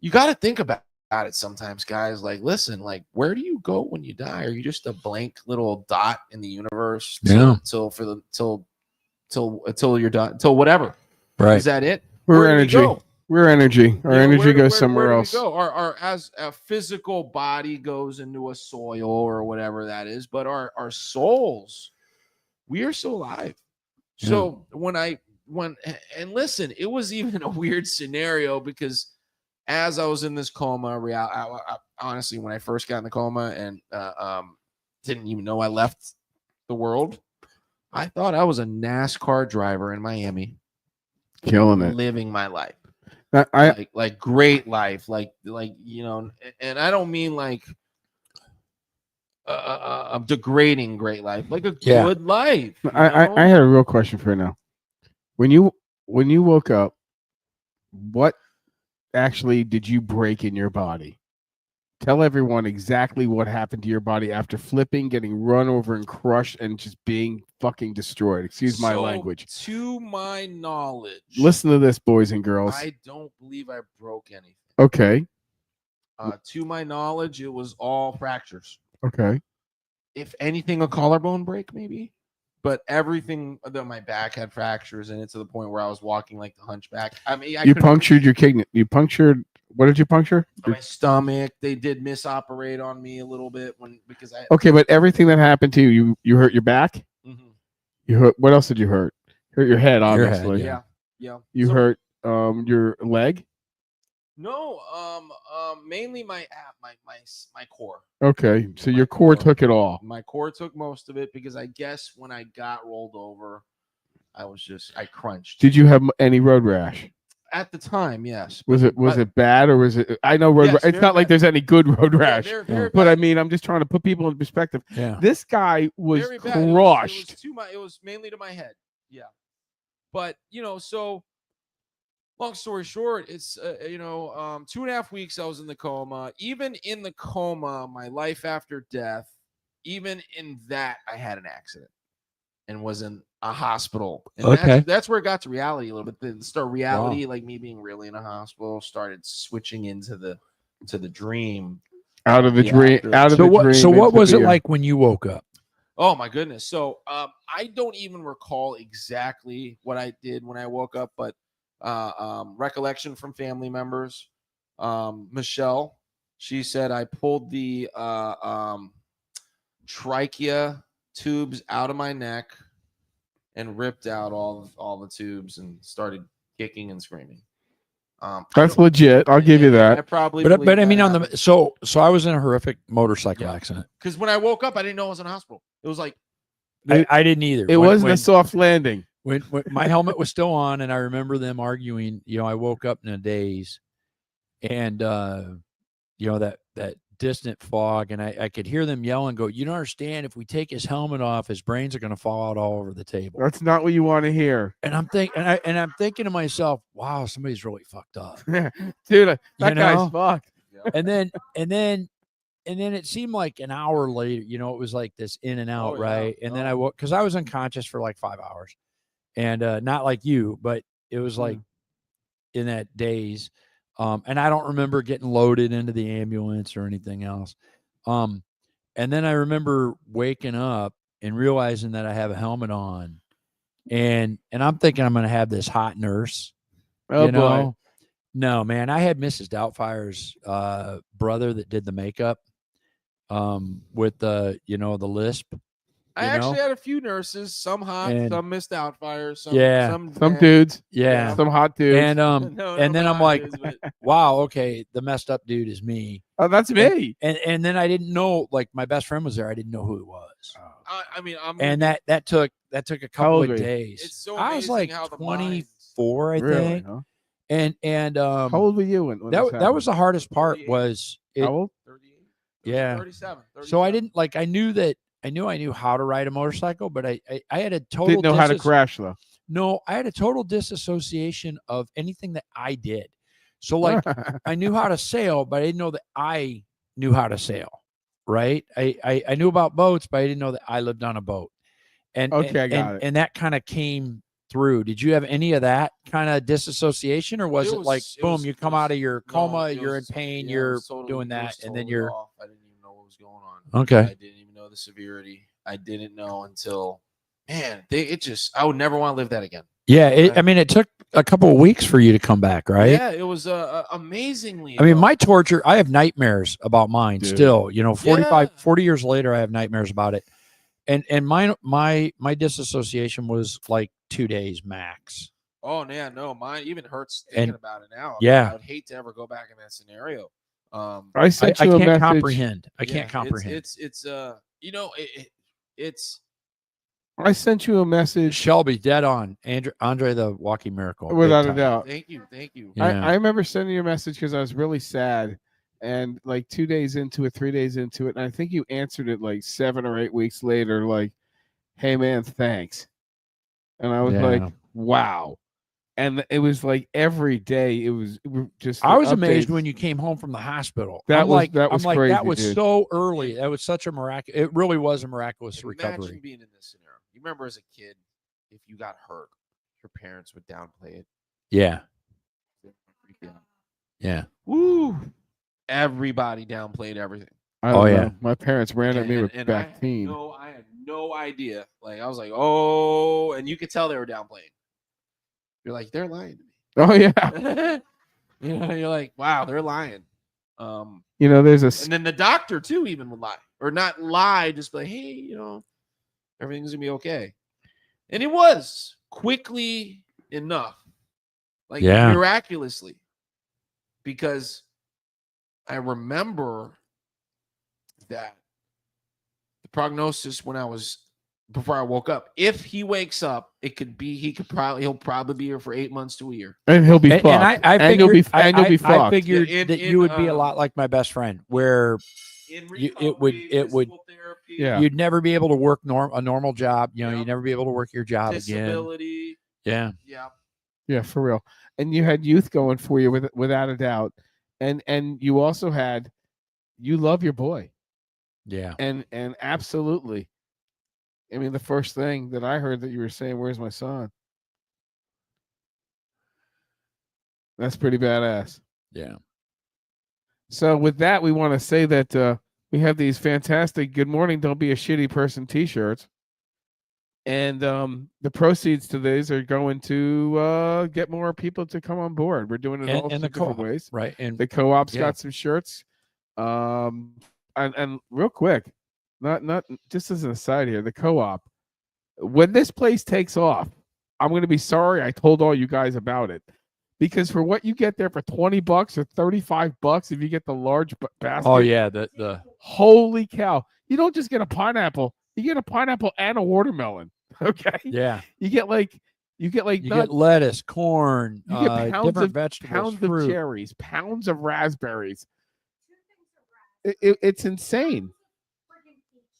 you got to think about it sometimes, guys. Like, listen, like, where do you go when you die? Are you just a blank little dot in the universe till you're done, till whatever? Right? Is that it? We're energy. We're energy. Our energy goes somewhere else. We go? Our as a physical body goes into a soil or whatever that is, but our souls, we are still alive. Yeah. So and listen, it was even a weird scenario because as I was in this coma, I honestly, when I first got in the coma and didn't even know I left the world, I thought I was a NASCAR driver in Miami, killing it, living my life. Like great life, like and I don't mean like a degrading great life, like a good life. I had a real question for you now. When you woke up, what actually did you break in your body? Tell everyone exactly what happened to your body after flipping, getting run over and crushed, and just being fucking destroyed. Excuse my language. To my knowledge, listen to this, boys and girls. I don't believe I broke anything. Okay. To my knowledge, it was all fractures. Okay. If anything, a collarbone break, maybe. But everything, though, my back had fractures in it to the point where I was walking like the hunchback. I mean, you punctured your kidney. You punctured. What did you puncture? My stomach. They did misoperate on me a little bit because I. Okay, but everything that happened to you, you hurt your back. Mm-hmm. You hurt. What else did you hurt? Hurt your head, obviously. Your head, yeah. You hurt your leg. No, mainly my core. Okay, so your core took it all. My core took most of it because I guess when I got rolled over, I crunched. Did you have any road rash? At the time, yes. Was it bad or was it? I know road. Yes, it's not like there's any good road rash, but I mean, I'm just trying to put people in perspective. Yeah, this guy was crushed. It was mainly to my head. Yeah, but so. Long story short, it's 2.5 weeks I was in the coma. Even in the coma, my life after death, even in that, I had an accident and was in a hospital. And that's where it got to reality a little bit. Reality, like me being really in a hospital, started switching into the dream. Out of the Yeah, dream. after- Out of So the what? dream. So what into was it beer. like when you woke up? Oh my goodness. So I don't even recall exactly what I did when I woke up, but recollection from family members. Michelle, she said I pulled the trachea tubes out of my neck and ripped out all the tubes and started kicking and screaming. That's legit. I'll give you I that. probably But I mean, so I was in a horrific motorcycle accident. because when I woke up, I didn't know I was in a hospital. It was like I didn't either. It wasn't a soft landing. When my helmet was still on, and I remember them arguing. You know, I woke up in a daze, and you know that distant fog, and I could hear them yell and go, "You don't understand. If we take his helmet off, his brains are going to fall out all over the table." That's not what you want to hear. And I'm thinking to myself, "Wow, somebody's really fucked up." Dude, that You guy's know? fucked. And then it seemed like an hour later, you know, it was like this in and out, Oh, yeah. right? And then I woke because I was unconscious for like 5 hours, and not like you, but it was like in that daze. And I don't remember getting loaded into the ambulance or anything else. And then I remember waking up and realizing that I have a helmet on, and I'm thinking I'm going to have this hot nurse. Oh, you boy. know, no, man, I had Mrs. Doubtfire's brother that did the makeup with the the lisp. I actually had a few nurses, some hot, And- some missed out fires, some Yeah. some, Some bad. dudes. Yeah. Some hot dudes. And No, and then no I'm like, hot dudes, but- wow, okay, the messed up dude is me. Oh, that's me. And then I didn't know, like, my best friend was there. I didn't know who it was. I mean, And that took a couple old of were you? days. It's so I was amazing like how the 24, I Really? think. Huh? And How old were you when that this that was the happened? hardest part 38. was it. How old? 38, Yeah. 37, So I 37. didn't like. I knew how to ride a motorcycle, but I had a total Didn't know how to crash though. No, I had a total disassociation of anything that I did. So like I knew how to sail, but I didn't know that I knew how to sail. Right? I knew about boats, but I didn't know that I lived on a boat. And Okay, I got it. And that kind of came through. Did you have any of that kind of disassociation, or was it, like boom, you come out of your coma, you're in pain, you're doing that, and then you're off. I didn't even know what was going on. Okay. I didn't even know the severity. I didn't know until I would never want to live that again. Yeah, I mean, it took a couple of weeks for you to come back, right? Yeah, it was amazingly. I mean, my torture, I have nightmares about mine Dude. still, 45, Yeah. 40 years later, I have nightmares about it. And my disassociation was like 2 days max. Oh yeah, no, mine even hurts thinking about it now. Yeah. I would hate to ever go back in that scenario. I I sent can't you a message. comprehend. I Yeah, can't comprehend. It's it's I sent you a message Shelby, dead on. Andre the Walking Miracle. big without a time. doubt. thank you. Yeah. I remember sending you a message because I was really sad. And like 2 days into it, 3 days into it, and I think you answered it like 7 or 8 weeks later, like, "Hey man, thanks." And I was like, Yeah. "Wow!" And it was like every day, it was just. I the was amazed updates. when you came home from the hospital. That I'm was- like, that was I'm like, crazy, that was dude. so early. That was such a miraculous. It really was a miraculous Imagine recovery. being in this scenario. You remember as a kid, if you got hurt, your parents would downplay it. Yeah. Freak you out. Yeah. Woo! Everybody downplayed everything. I don't Oh, know. yeah. My parents ran at me with I back had team. I had no idea. Like I was like, oh, and you could tell they were downplaying. You're like, they're lying to me. Oh yeah. You're like, wow, they're lying. There's a And then the doctor too even would lie, or not lie, just be like, hey, everything's gonna be okay. And it was quickly enough, like Yeah. miraculously, because I remember that the prognosis before I woke up, if he wakes up, he'll probably be here for 8 months to a year. and he'll be And fucked. I and you'll figured, be you'll be I fucked. figured Yeah, that you would be a lot like my best friend, where In it would- physical therapy, Yeah. you'd never be able to work a normal job. You'd never be able to work your job again. disability. Yeah. Yeah. Yeah, for real. And you had youth going for you without a doubt. And you also had you love your boy. Yeah. And absolutely. I mean, the first thing that I heard that you were saying, "Where's my son?" That's pretty badass. Yeah. So with that, we want to say that we have these fantastic "Good Morning, Don't Be a Shitty Person" T-shirts, and the proceeds to these are going to get more people to come on board. We're doing it all and the different co-op, ways. right? And The co-op's yeah. got some shirts. And real quick, not just as an aside here, the co-op, when this place takes off, I'm going to be sorry I told all you guys about it, because for what you get there for $20 or $35, if you get the large basket. Oh yeah, the Holy cow! You don't just get a pineapple; you get a pineapple and a watermelon. Okay. yeah. You get You get lettuce, corn, you get pounds different of vegetables, pounds fruit. of cherries, pounds of raspberries. It's insane.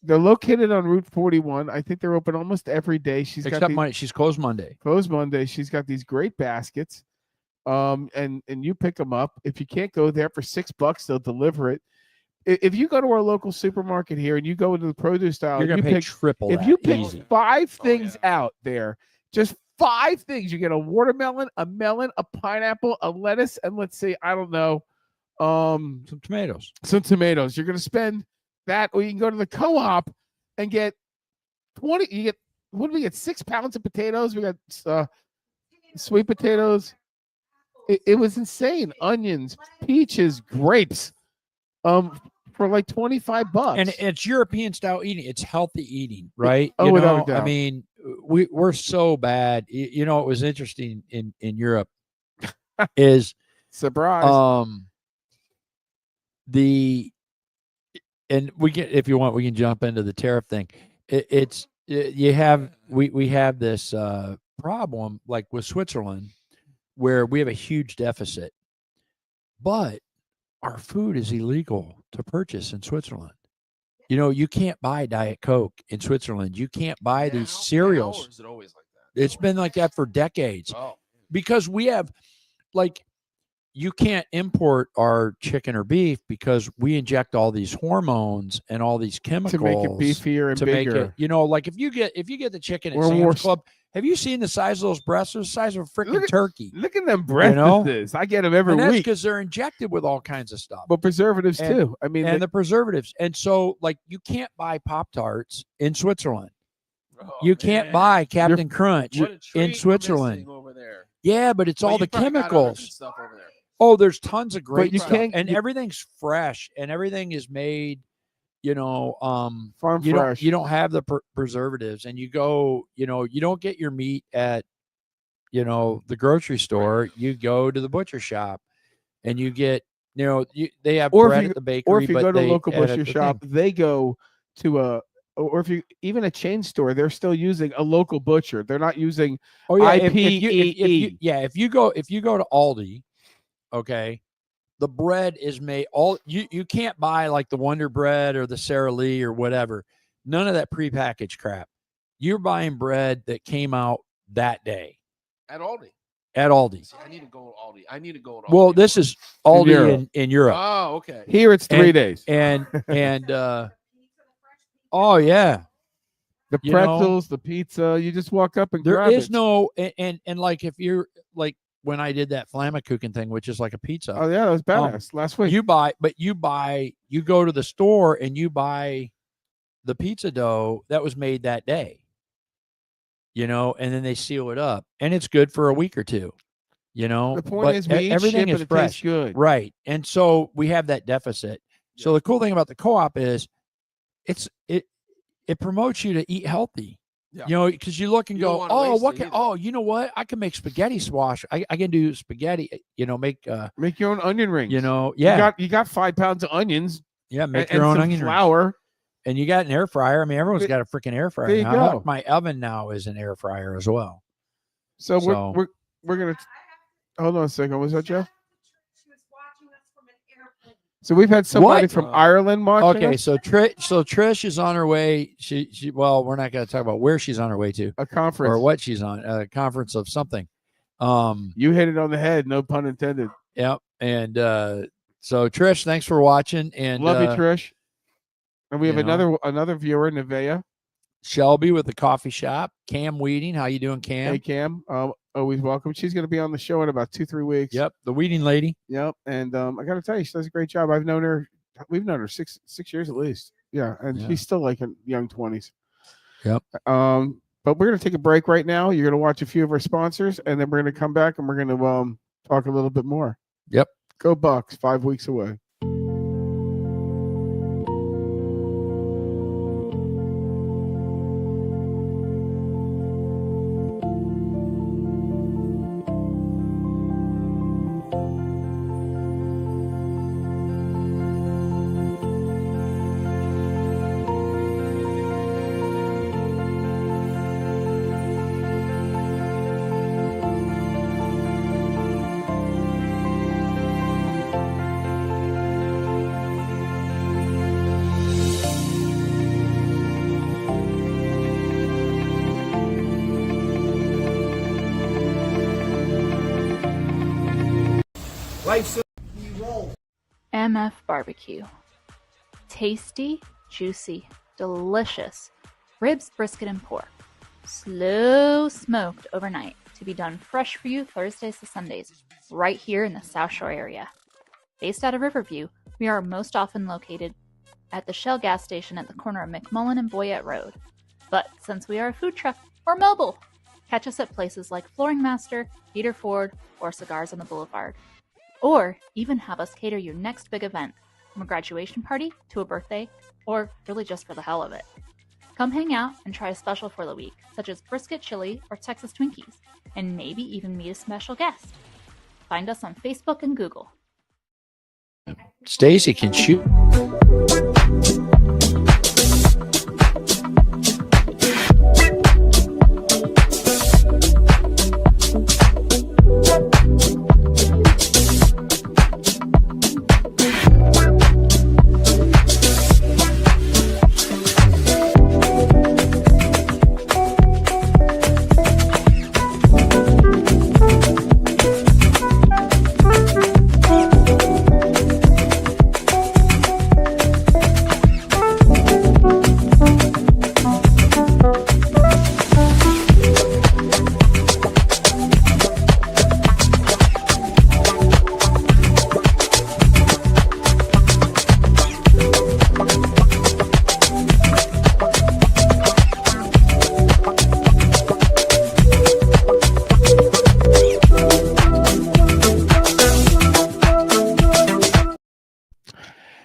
They're located on Route 41. I think they're open almost every day. Except Monday. She's closed Monday. Closed Monday. She's got these great baskets. And you pick them up. If you can't go there for $6, they'll deliver it. If you go to our local supermarket here and you go into the produce aisle, You're gonna pay triple. If you pick 5 things out there, just 5 things, you get a watermelon, a melon, a pineapple, a lettuce, and let's say, I don't know, some tomatoes. You're going to spend that, or you can go to the co-op and get 20. You get, what do we get? 6 pounds of potatoes. We got sweet potatoes. It was insane. Onions, peaches, grapes. For like $25. And it's European style eating. It's healthy eating, right? Oh, without a doubt. I mean, we're so bad. You know, it was interesting in Europe is surprise. And we can, if you want, we can jump into the tariff thing. We have this problem like with Switzerland where we have a huge deficit, but our food is illegal to purchase in Switzerland. You know, you can't buy Diet Coke in Switzerland. You can't buy these cereals. Is it always like that? It's been like that for decades. Oh. Because we have, like, you can't import our chicken or beef because we inject all these hormones and all these chemicals to make it beefier and to bigger. make it, you know, like if you get the chicken at Or Sam's more Club, have you seen the size of those breasts? They're the size of a freaking turkey. Look at them breasts. I get them every And that's week. because they're injected with all kinds of stuff. But preservatives And- too. I mean, and the preservatives. And so, like, you can't buy Pop-Tarts in Switzerland. Oh, You can't man. buy Captain Crunch What a treat in we're Switzerland. missing over there. Yeah, but it's But all you the probably got other good chemicals. stuff over there. Oh, there's tons of great you stuff, can't- and you- everything's fresh, and everything is made. You know, farm you fresh. don't have the preservatives, and you go. You know, you don't get your meat at, you know, the grocery store. You go to the butcher shop, and you get. You know, they have Or if bread you- at the bakery. or if you but go to a they local edit butcher the shop, thing. they go to or if you even a chain store, they're still using a local butcher. They're not using Oh yeah, IPEE. if you go to Aldi, okay, the bread is made all you can't buy like the Wonder Bread or the Sara Lee or whatever. None of that prepackaged crap. You're buying bread that came out that day At Aldi. at Aldi. See, I need to go to Aldi. I need to go to Aldi. Well, this is Aldi in Europe. Oh, okay. Here it's 3 days. And oh yeah. The you know, pretzels, the pizza, you just walk up and There grab is it. no and like if you're like when I did that Flammekuchen thing, which is like a pizza. Oh yeah, that was badass last week. You go to the store and you buy the pizza dough that was made that day, you know, and then they seal it up and it's good for a week or two, you know. The point But is, we eat everything shit, is but it fresh, tastes good. right? And so we have that deficit. So the cool thing about the co-op is it promotes you to eat healthy. Yeah. You know, because you look and You don't go, wanna oh, waste what it can, either. oh, you know what? I can make spaghetti squash. I can do spaghetti. You know, make Make your own onion rings. you know, yeah, You got 5 pounds of onions. yeah, make and your own some onion rings. flour. And you got an air fryer. I mean, everyone's got a freaking air fryer There you now. go. My oven now is an air fryer as well. So So- we're gonna hold on a second. Was that Jeff? So we've had somebody What? from Ireland watching Okay, us? so Trish is on her way. She well, we're not going to talk about where she's on her way to A conference. or what she's on. A conference of something. You hit it on the head. No pun intended. Yep. And so Trish, thanks for watching. And Love you, Trish. And we have you know. another viewer, Nevaeh. Shelby with the coffee shop. Cam Weeding. How you doing, Cam? Hey, Cam. Always welcome. She's going to be on the show in about 2-3 weeks. Yep, the Weeding lady. Yep. And I got to tell you, she does a great job. We've known her six years at least. Yeah. And she's still like in young 20s. Yep. But we're going to take a break right now. You're going to watch a few of our sponsors, and then we're going to come back and we're going to talk a little bit more. Yep. Go Bucks, 5 weeks away. Life's MF Barbecue. Tasty, juicy, delicious. Ribs, brisket, and pork. Slow smoked overnight to be done fresh for you Thursdays to Sundays, right here in the South Shore area. Based out of Riverview, we are most often located at the Shell gas station at the corner of McMullen and Boyette Road. But since we are a food truck, we're mobile. Catch us at places like Flooring Master, Peter Ford, or Cigars on the Boulevard. Or even have us cater your next big event, from a graduation party to a birthday, or really just for the hell of it. Come hang out and try a special for the week, such as brisket chili or Texas Twinkies, and maybe even meet a special guest. Find us on Facebook and Google. Stacy can shoot.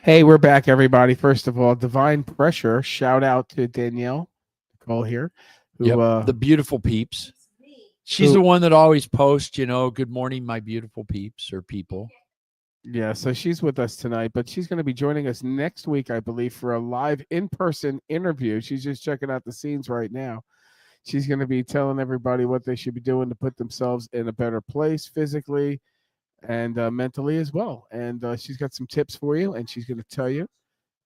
Hey, we're back, everybody. First of all, Divine Pressure. Shout out to Danielle, Cole here, who the beautiful peeps. She's the one that always posts, good morning, my beautiful peeps or people. Yeah, so she's with us tonight, but she's going to be joining us next week, I believe, for a live in-person interview. She's just checking out the scenes right now. She's going to be telling everybody what they should be doing to put themselves in a better place physically and mentally as well. And she's got some tips for you, and she's going to tell you.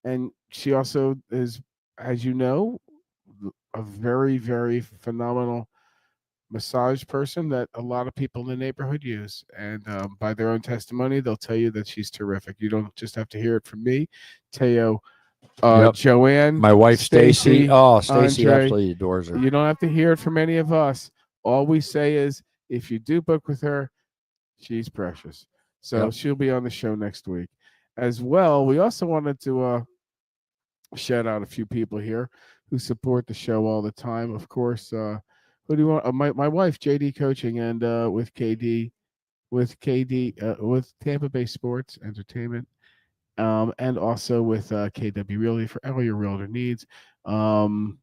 And she also is, as you know, a very, very phenomenal massage person that a lot of people in the neighborhood use. And by their own testimony, they'll tell you that she's terrific. You don't just have to hear it from me, Teo, Joanne, my wife, Stacy. Oh, Stacy Andre. absolutely adores her. You don't have to hear it from any of us. All we say is, if you do book with her, she's precious. So she'll be on the show next week. As well, we also wanted to shout out a few people here who support the show all the time. Of course, who do you want? My wife, JD Coaching, and with Tampa Bay Sports Entertainment, and also with KW Realty for all your realtor needs. Buying,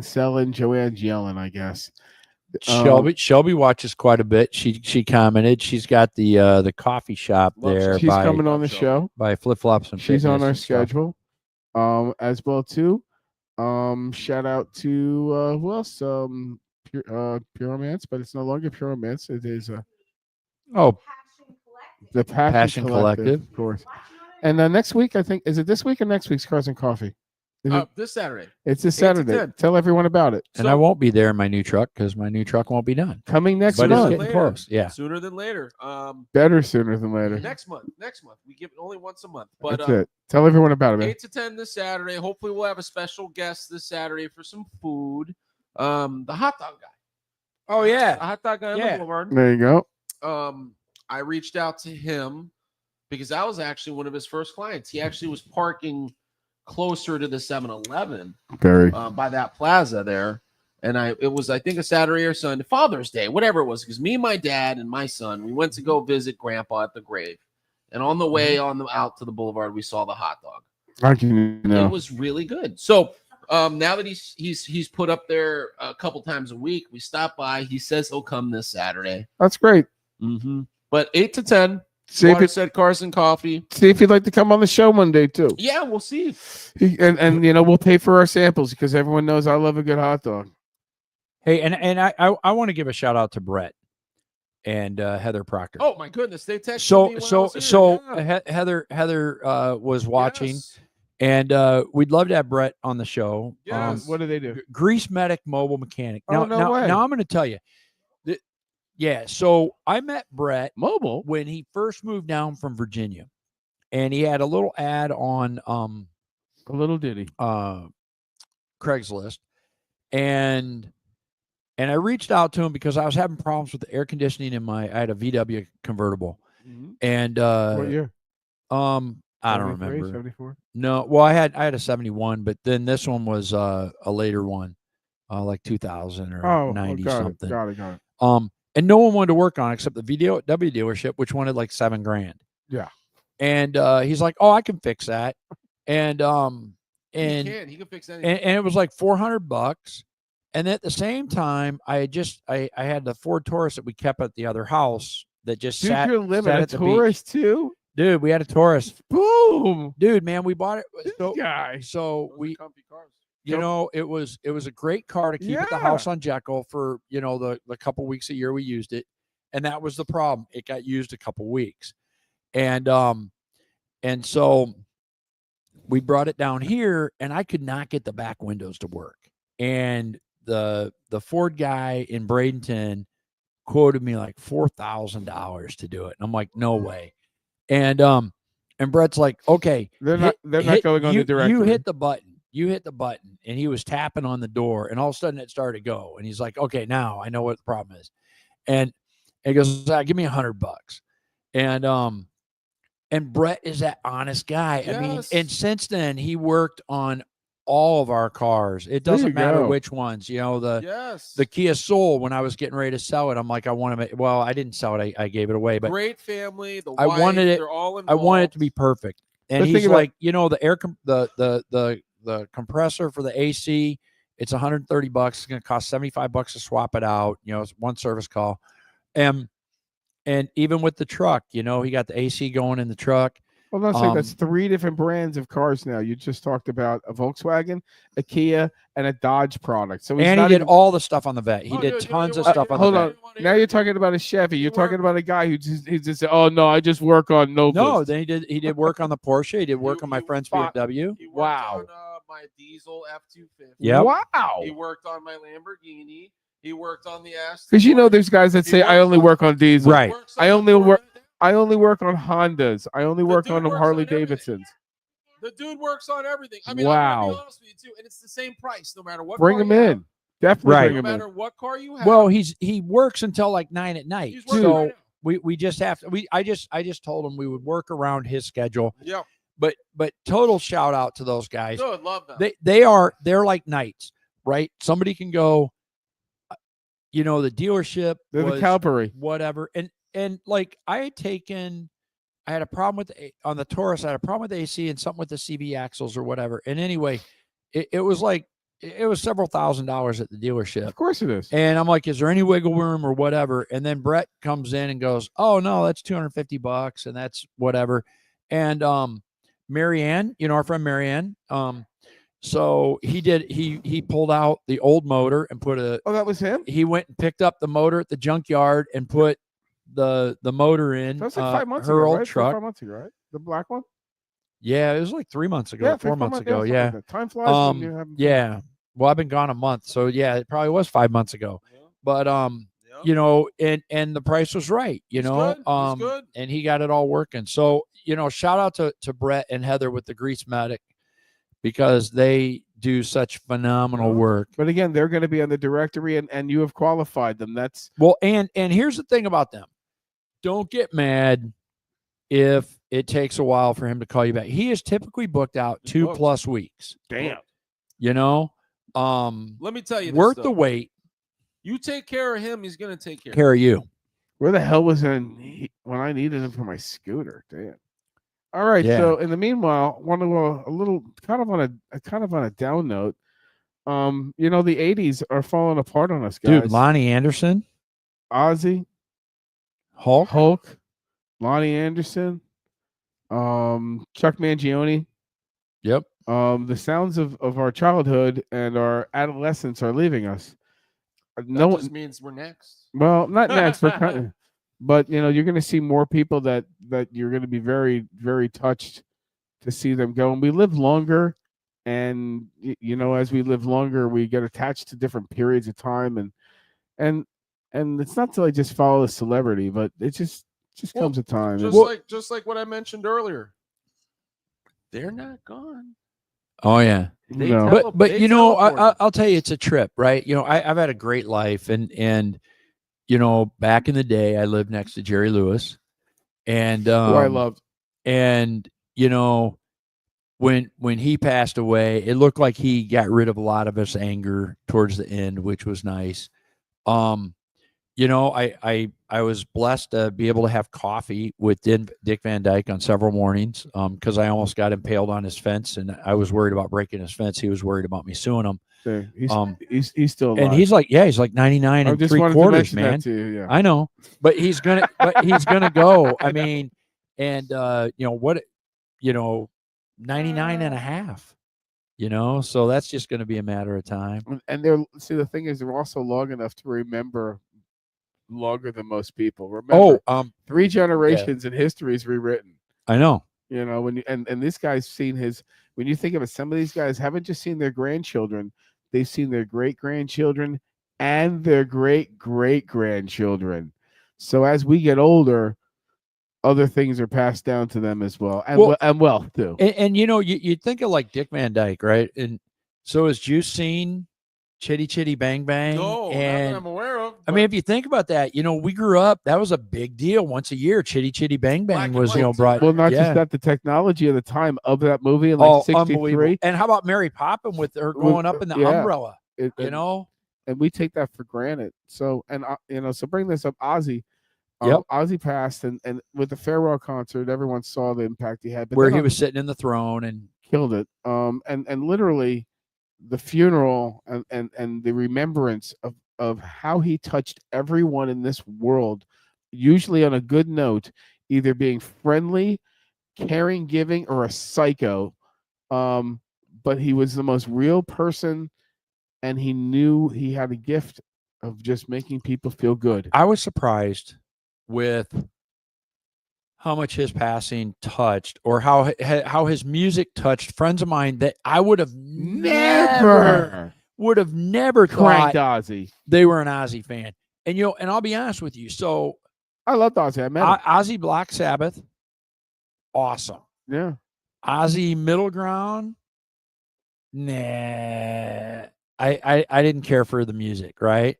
selling, Joanne's yelling, I guess. Shelby watches quite a bit. She commented. She's got the coffee shop there. She's coming on the show by Flip Flops and she's on our stuff. schedule. As well too. Shout out to who else? Pure Romance, but it's no longer Pure Romance. It is the Passion Collective, of course. And next week, I think, is it this week or next week's Cars and Coffee? This Saturday. It's this 8 to Saturday. 10. Tell everyone about it. And I won't be there in my new truck because my new truck won't be done. Coming next But it's month. getting close. Yeah. Sooner than later. Better sooner than later. Next month. We give it only once a month. But That's it. Tell everyone about it, man. 8 to 10 this Saturday. Hopefully we'll have a special guest this Saturday for some food. The hot dog guy. Oh, yeah. The hot dog guy on the boulevard. There you go. I reached out to him because I was actually one of his first clients. He actually was parking closer to the 7-Eleven by that plaza there. And it was, I think, a Saturday or Sunday, Father's Day, whatever it was, because me and my dad and my son, we went to go visit Grandpa at the grave. And on the way out to the boulevard, we saw the hot dog. It was really good. So now that he's put up there a couple times a week, we stop by. He says he'll come this Saturday. That's great. But 8 to 10. See if said Carson Coffee. See if you'd like to come on the show Monday too. Yeah, we'll see. And we'll pay for our samples because everyone knows I love a good hot dog. Hey, and I want to give a shout out to Brett and Heather Proctor. Oh my goodness, they texted me. So Heather was watching, and we'd love to have Brett on the show. Yes. What do they do? Grease Medic Mobile Mechanic. Way. Now I'm going to tell you. So I met Brett Mobile when he first moved down from Virginia, and he had a little ad on a little ditty Craigslist, and I reached out to him because I was having problems with the air conditioning I had a VW convertible, and what year? I don't remember. 74? No, well I had a 71, but then this one was a later one, like 2000 or 90 something. Got it. And no one wanted to work on it except the VW dealership, which wanted like $7,000. Yeah. And he's like, "Oh, I can fix that." And he can fix anything. And it was like $400. And at the same time, I had the Ford Taurus that we kept at the other house that just sat at the Taurus beach. too? Dude, we had a Taurus. Boom. Dude, man, we bought it. Those We are comfy cars. it was a great car to keep at the house on Jekyll for, the couple weeks a year we used it. And that was the problem. It got used a couple weeks. And so we brought it down here and I could not get the back windows to work. And the Ford guy in Bradenton quoted me like $4,000 to do it. And I'm like, no way. And Brett's like, okay, they're not going on the directory. You hit the button, and he was tapping on the door, and all of a sudden it started to go. And he's like, okay, now I know what the problem is. And he goes, give me $100. And Brett is that honest guy. Yes. I mean, and since then he worked on all of our cars. It doesn't matter which ones, the Kia Soul, when I was getting ready to sell it, I'm like, I want to make, well, I didn't sell it. I gave it away, but great family. The I wife, wanted it. They're all involved. I wanted it to be perfect. And But he's think like, the compressor for the AC, it's $130. It's going to cost $75 to swap it out. It's one service call. And even with the truck, he got the AC going in the truck. Well, let's say that's 3 different brands of cars now. You just talked about a Volkswagen, a Kia, and a Dodge product. So he did all the stuff on the vet. He did tons of stuff on the vet. Hold on. Now you're talking about a Chevy. You're talking about a guy who just said, "Oh no, I just work on Novas." No, then he did work on the Porsche. He did work on my friend's BMW. He worked on my diesel F-250. Yeah. Wow. He worked on my Lamborghini. He worked on the Aston. Because there's guys that say I only work on diesel. Right. I only work on Hondas. I only work on Harley Davidsons. The dude works on everything. I mean, wow. I'm gonna be honest with you too, and it's the same price no matter what. Bring him in. Definitely Right. bring him No in. matter what car you have. Well, he works until like 9 at night. He's working So right now. we just have to. I just told him we would work around his schedule. Yeah. But total shout out to those guys. Good, love them. They're like knights, right? Somebody can go. The dealership. They're was the cavalry. whatever, and like I had a problem with on the Taurus. I had a problem with the AC and something with the CV axles or whatever. And anyway, it was several $1,000s at the dealership. Of course it is. And I'm like, is there any wiggle room or whatever? And then Brett comes in and goes, oh no, that's $250 and that's whatever. And Marianne, our friend Marianne, so he pulled out the old motor and put Oh, that was him? he went and picked up the motor at the junkyard and put the motor in That was like 5 months her ago, old right? truck. 5 months ago, right? The black one? Yeah, it was like 3 months ago, Yeah, 4 months ago. something Yeah. like that. Time flies when you're having fun. Yeah. Well, I've been gone a month, so yeah, it probably was 5 months ago. Yeah. But Yeah. you know, and the price was right, you He's know. good. He's good. And he got it all working. So, you know, shout out to Brett and Heather with the Grease Medic because they do such phenomenal work. But again, they're going to be on the directory, and you have qualified them. That's Well, and here's the thing about them. Don't get mad if it takes a while for him to call you back. He is typically booked out He's 2+ weeks. damn. You know, Let me tell you, worth this, the though. wait. You take care of him, he's gonna take care. Care of you. Where the hell was when I needed him for my scooter? Damn. All right. Yeah. So in the meanwhile, want to go a little kind of on a down note. You know, the '80s are falling apart on us, guys. Dude, Lonnie Anderson, Ozzy, Hulk, Lonnie Anderson, Chuck Mangione. Yep. The sounds of our childhood and our adolescence are leaving us. That just means we're next. Well, not next, but you know, you're going to see more people that you're going to be very, very touched to see them go. And we live longer, and you know, as we live longer, we get attached to different periods of time, and it's not till I just follow a celebrity, but it just comes a time. Just like what I mentioned earlier. They're not gone. Oh yeah. No. But you know, I'll tell you, it's a trip, right? You know, I've had a great life, and you know, back in the day, I lived next to Jerry Lewis, and who I loved. And you know, when he passed away, it looked like he got rid of a lot of his anger towards the end, which was nice. You know, I was blessed to be able to have coffee with Dick Van Dyke on several mornings because I almost got impaled on his fence, and I was worried about breaking his fence. He was worried about me suing him. He's still alive. And he's like 99 and 3/4, man. To you, yeah. I know, but he's gonna go. I mean, and you know what, 99 and a half. You know, so that's just going to be a matter of time. And the thing is, they're also long enough to remember longer than most people. Remember, 3 generations in history is rewritten. I know. You know, when you and this guy's seen his. When you think of it, some of these guys haven't just seen their grandchildren; they've seen their great grandchildren and their great great grandchildren. So as we get older, other things are passed down to them as well, and wealth too. And you know, you think of like Dick Van Dyke, right? And so has Juice seen Chitty Chitty Bang Bang? No, and not that I'm aware of. I mean, if you think about that, you know, we grew up, that was a big deal. Once a year, Chitty Chitty Bang Bang was, you know, brought. Well, not just that, the technology of the time of that movie in like 63. And how about Mary Poppins with her going up in the umbrella? You know? And we take that for granted. So, and you know, so bring this up, Ozzy. Ozzy passed, and with the farewell concert, everyone saw the impact he had. But where he was sitting in the throne and killed it. And literally, the funeral and the remembrance of how he touched everyone in this world, usually on a good note, either being friendly, caring, giving, or a psycho. But he was the most real person, and he knew he had a gift of just making people feel good. I was surprised with how much his passing touched, or how his music touched friends of mine that I would have never Cranked thought Ozzy. they were an Ozzy fan. And you know, and I'll be honest with you. So I loved Ozzy. I met him. Ozzy Black Sabbath, awesome. Yeah. Ozzy Middle Ground, nah. I didn't care for the music, right?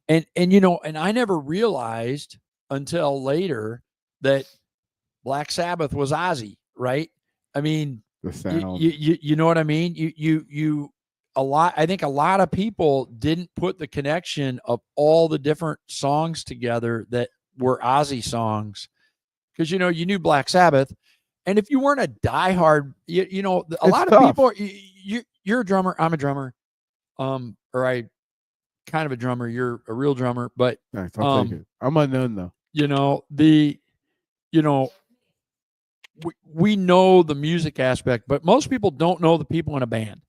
And you know, and I never realized until later that Black Sabbath was Ozzy, right? I mean, the sound. You know what I mean? I think a lot of people didn't put the connection of all the different songs together that were Ozzy songs, because you know, you knew Black Sabbath, and if you weren't a diehard, you know, a lot of people. You're a drummer. I'm a drummer. Or I kind of a drummer. You're a real drummer, but Nice, I'll take it. I'm unknown though. You know, we know the music aspect, but most people don't know the people in a band.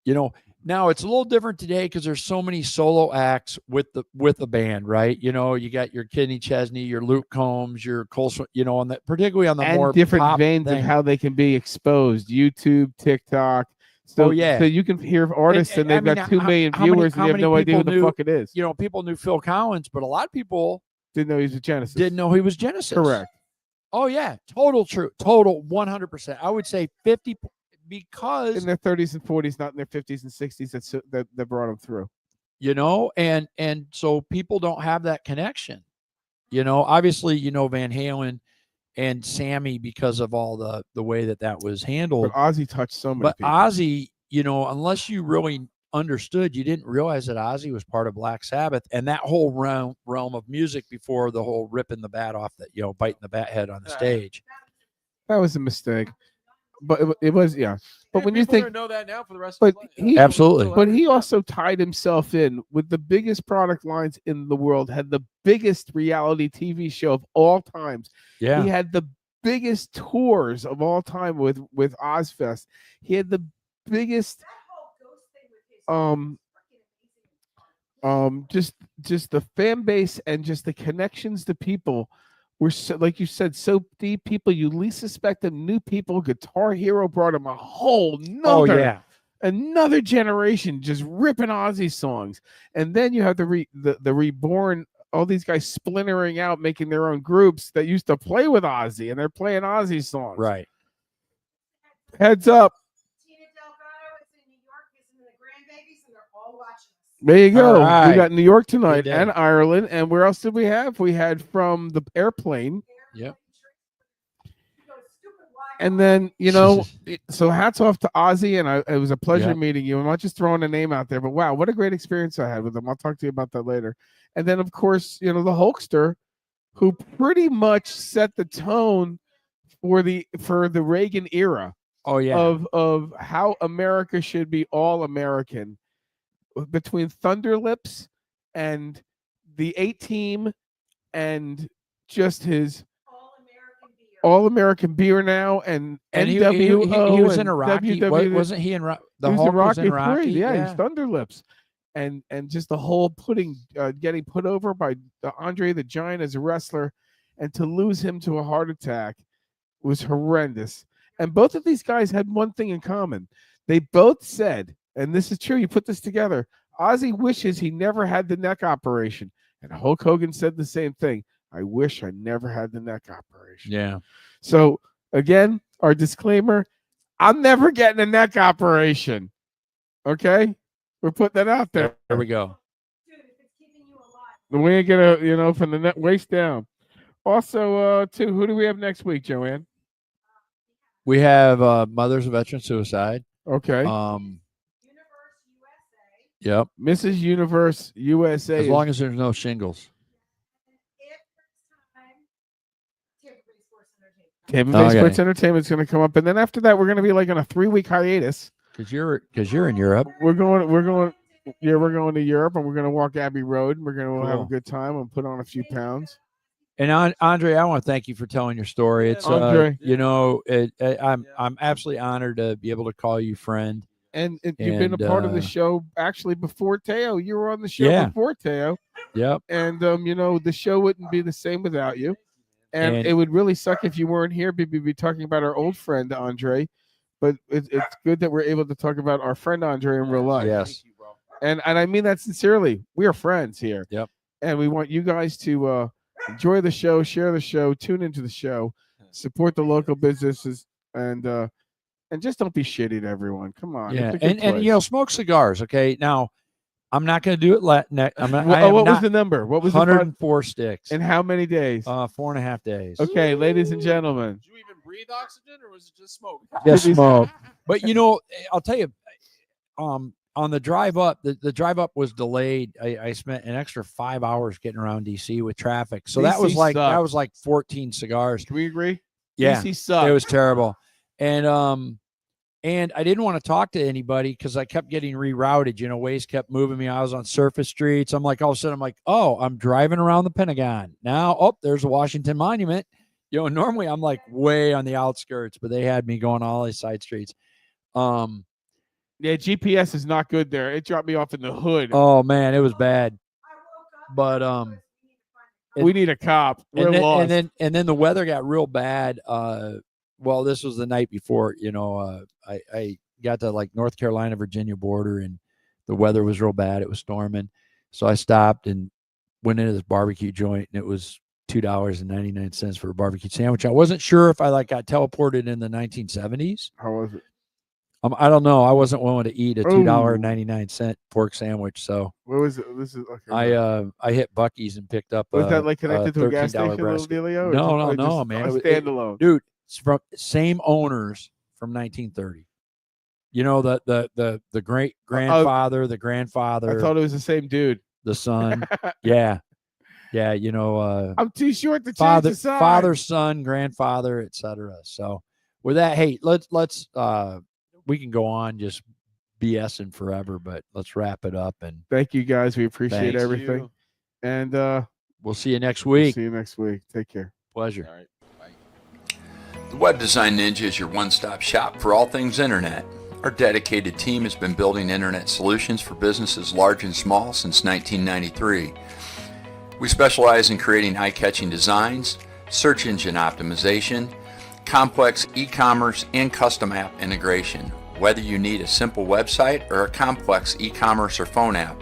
You know, Now it's a little different today because there's so many solo acts with the band, right? You know, you got your Kenny Chesney, your Luke Combs, your Cole, you know, on the particularly on the and more different pop veins thing. of how they can be exposed. YouTube, TikTok. So, Oh, yeah. So you can hear artists and, I they've mean, got 2 million how many- viewers and how you have many no idea who people the knew- fuck it is. You know, people knew Phil Collins, but a lot of people Didn't know he was a Genesis. didn't know he was Genesis. Correct. Oh yeah, total true, total 100%. I would say 50 because In their 30s and 40s, not in their 50s and 60s, that brought them through. you know, and so people don't have that connection. You know, obviously, you know Van Halen and Sammy because of all the way that was handled. But Ozzy touched so many But people. Ozzy, you know, unless you really understood, you didn't realize that Ozzy was part of Black Sabbath and that whole realm of music before the whole ripping the bat off, that, you know, biting the bat head on the stage. That was a mistake. But it was, yeah. But when you People are think, gonna know that now for the rest but of his life. he Absolutely. but he also tied himself in with the biggest product lines in the world, had the biggest reality TV show of all times. Yeah. He had the biggest tours of all time with Ozfest. He had the biggest just the fan base and just the connections to people were so, like you said, so deep. People you least suspected, new people. Guitar Hero brought him a whole Oh nother yeah. another generation just ripping Ozzy songs. And then you have the reborn, all these guys splintering out, making their own groups that used to play with Ozzy, and they're playing Ozzy songs. Right. Heads up. Tina Delgado is in New York visiting the grandbabies, and they're all watching us. There you go. All right. We got New York tonight Good day. and Ireland. And where else did we have? We had from the airplane. Yep. And then, you know, so hats off to Ozzy. And it was a pleasure Yep. meeting you. I'm not just throwing a name out there, but wow, what a great experience I had with him. I'll talk to you about that later. And then, of course, you know, the Hulkster, who pretty much set the tone for the Reagan era. Oh yeah. Of how America should be all American, between Thunderlips and the A-Team and just his All American Beer now and And NWO. he was in and a Rocky. WW. Wasn't he in the He was Hulk in was in Rocky Rocky? 3. Yeah, he's Thunderlips. And just the whole getting put over by Andre the Giant as a wrestler, and to lose him to a heart attack was horrendous. And both of these guys had one thing in common. They both said, and this is true, you put this together, Ozzy wishes he never had the neck operation. And Hulk Hogan said the same thing. I wish I never had the neck operation. Yeah. So again, our disclaimer, I'm never getting a neck operation. Okay? We're putting that out there. There we go. We ain't gonna, you know, from the neck waist down. Also, too, who do we have next week, Joanne? We have Mothers of Veteran Suicide. Okay. Yep. Mrs. Universe USA. As long as there's no shingles. Tampa Bay Okay. Sports Entertainment is going to come up, and then after that, we're going to be like on a 3-week hiatus. Because you're in Europe. We're going to Europe, and we're going to walk Abbey Road. And we're going to have a Cool. good time and put on a few pounds. And Andre, I want to thank you for telling your story. It's Andre. you know, I'm absolutely honored to be able to call you friend. And you've been a part of the show actually before Teo. You were on the show Yeah. before Teo. Yep. And you know, the show wouldn't be the same without you. And And- it would really suck if you weren't here. We'd be talking about our old friend Andre. But it's good that we're able to talk about our friend Andre in real life. Yes. And I mean that sincerely. We are friends here. Yep. And we want you guys to enjoy the show, share the show, tune into the show, support the local businesses, and just don't be shitty to everyone. Come on. Yeah. It's a good And place. you know, smoke cigars. Okay. Now, I'm not going to do it. What was the number? What was the 104 sticks? in how many days? 4.5 days. Okay, ladies and gentlemen. Did you even breathe oxygen, or was it just smoke? Just smoke. But you know, I'll tell you, on the drive up, the drive up was delayed. I spent an extra 5 hours getting around DC with traffic. So that was DC sucked. 14 cigars. Can we agree? Yeah. DC sucked. It was terrible. And I didn't want to talk to anybody because I kept getting rerouted. You know, Waze kept moving me. I was on surface streets. I'm like, all of a sudden, I'm like, oh, I'm driving around the Pentagon. Now, oh, there's a Washington Monument. You know, normally I'm like way on the outskirts, but they had me going all these side streets. Yeah, GPS is not good there. It dropped me off in the hood. Oh man, it was bad. I woke up But, and um, We need a cop. We're and then, lost. and then the weather got real bad. Well, this was the night before. I got to like North Carolina, Virginia border, and the weather was real bad. It was storming, so I stopped and went into this barbecue joint, and it was $2.99 for a barbecue sandwich. I wasn't sure if I like got teleported in the 1970s. How was it? I don't know. I wasn't willing to eat a Ooh. $2.99 pork sandwich, so Where was it? This is okay. I hit Buc-ee's and picked up. Was that like connected to a gas $13 station, little brisket. dealio? No, man. A It was- standalone. Dude, it's from same owners from 1930. You know, the great grandfather, the grandfather, I thought it was the same dude. the son. Yeah. You know, I'm too short to change the sign. father, son, grandfather, etc. So with that, hey, let's we can go on just BSing forever, but let's wrap it up and Thank you guys. We appreciate Thanks. everything. And we'll see you next we'll week. see you next week. Take care. Pleasure. All right. The Web Design Ninja is your one-stop shop for all things internet. Our dedicated team has been building internet solutions for businesses large and small since 1993. We specialize in creating eye-catching designs, search engine optimization, complex e-commerce, and custom app integration. Whether you need a simple website or a complex e-commerce or phone app,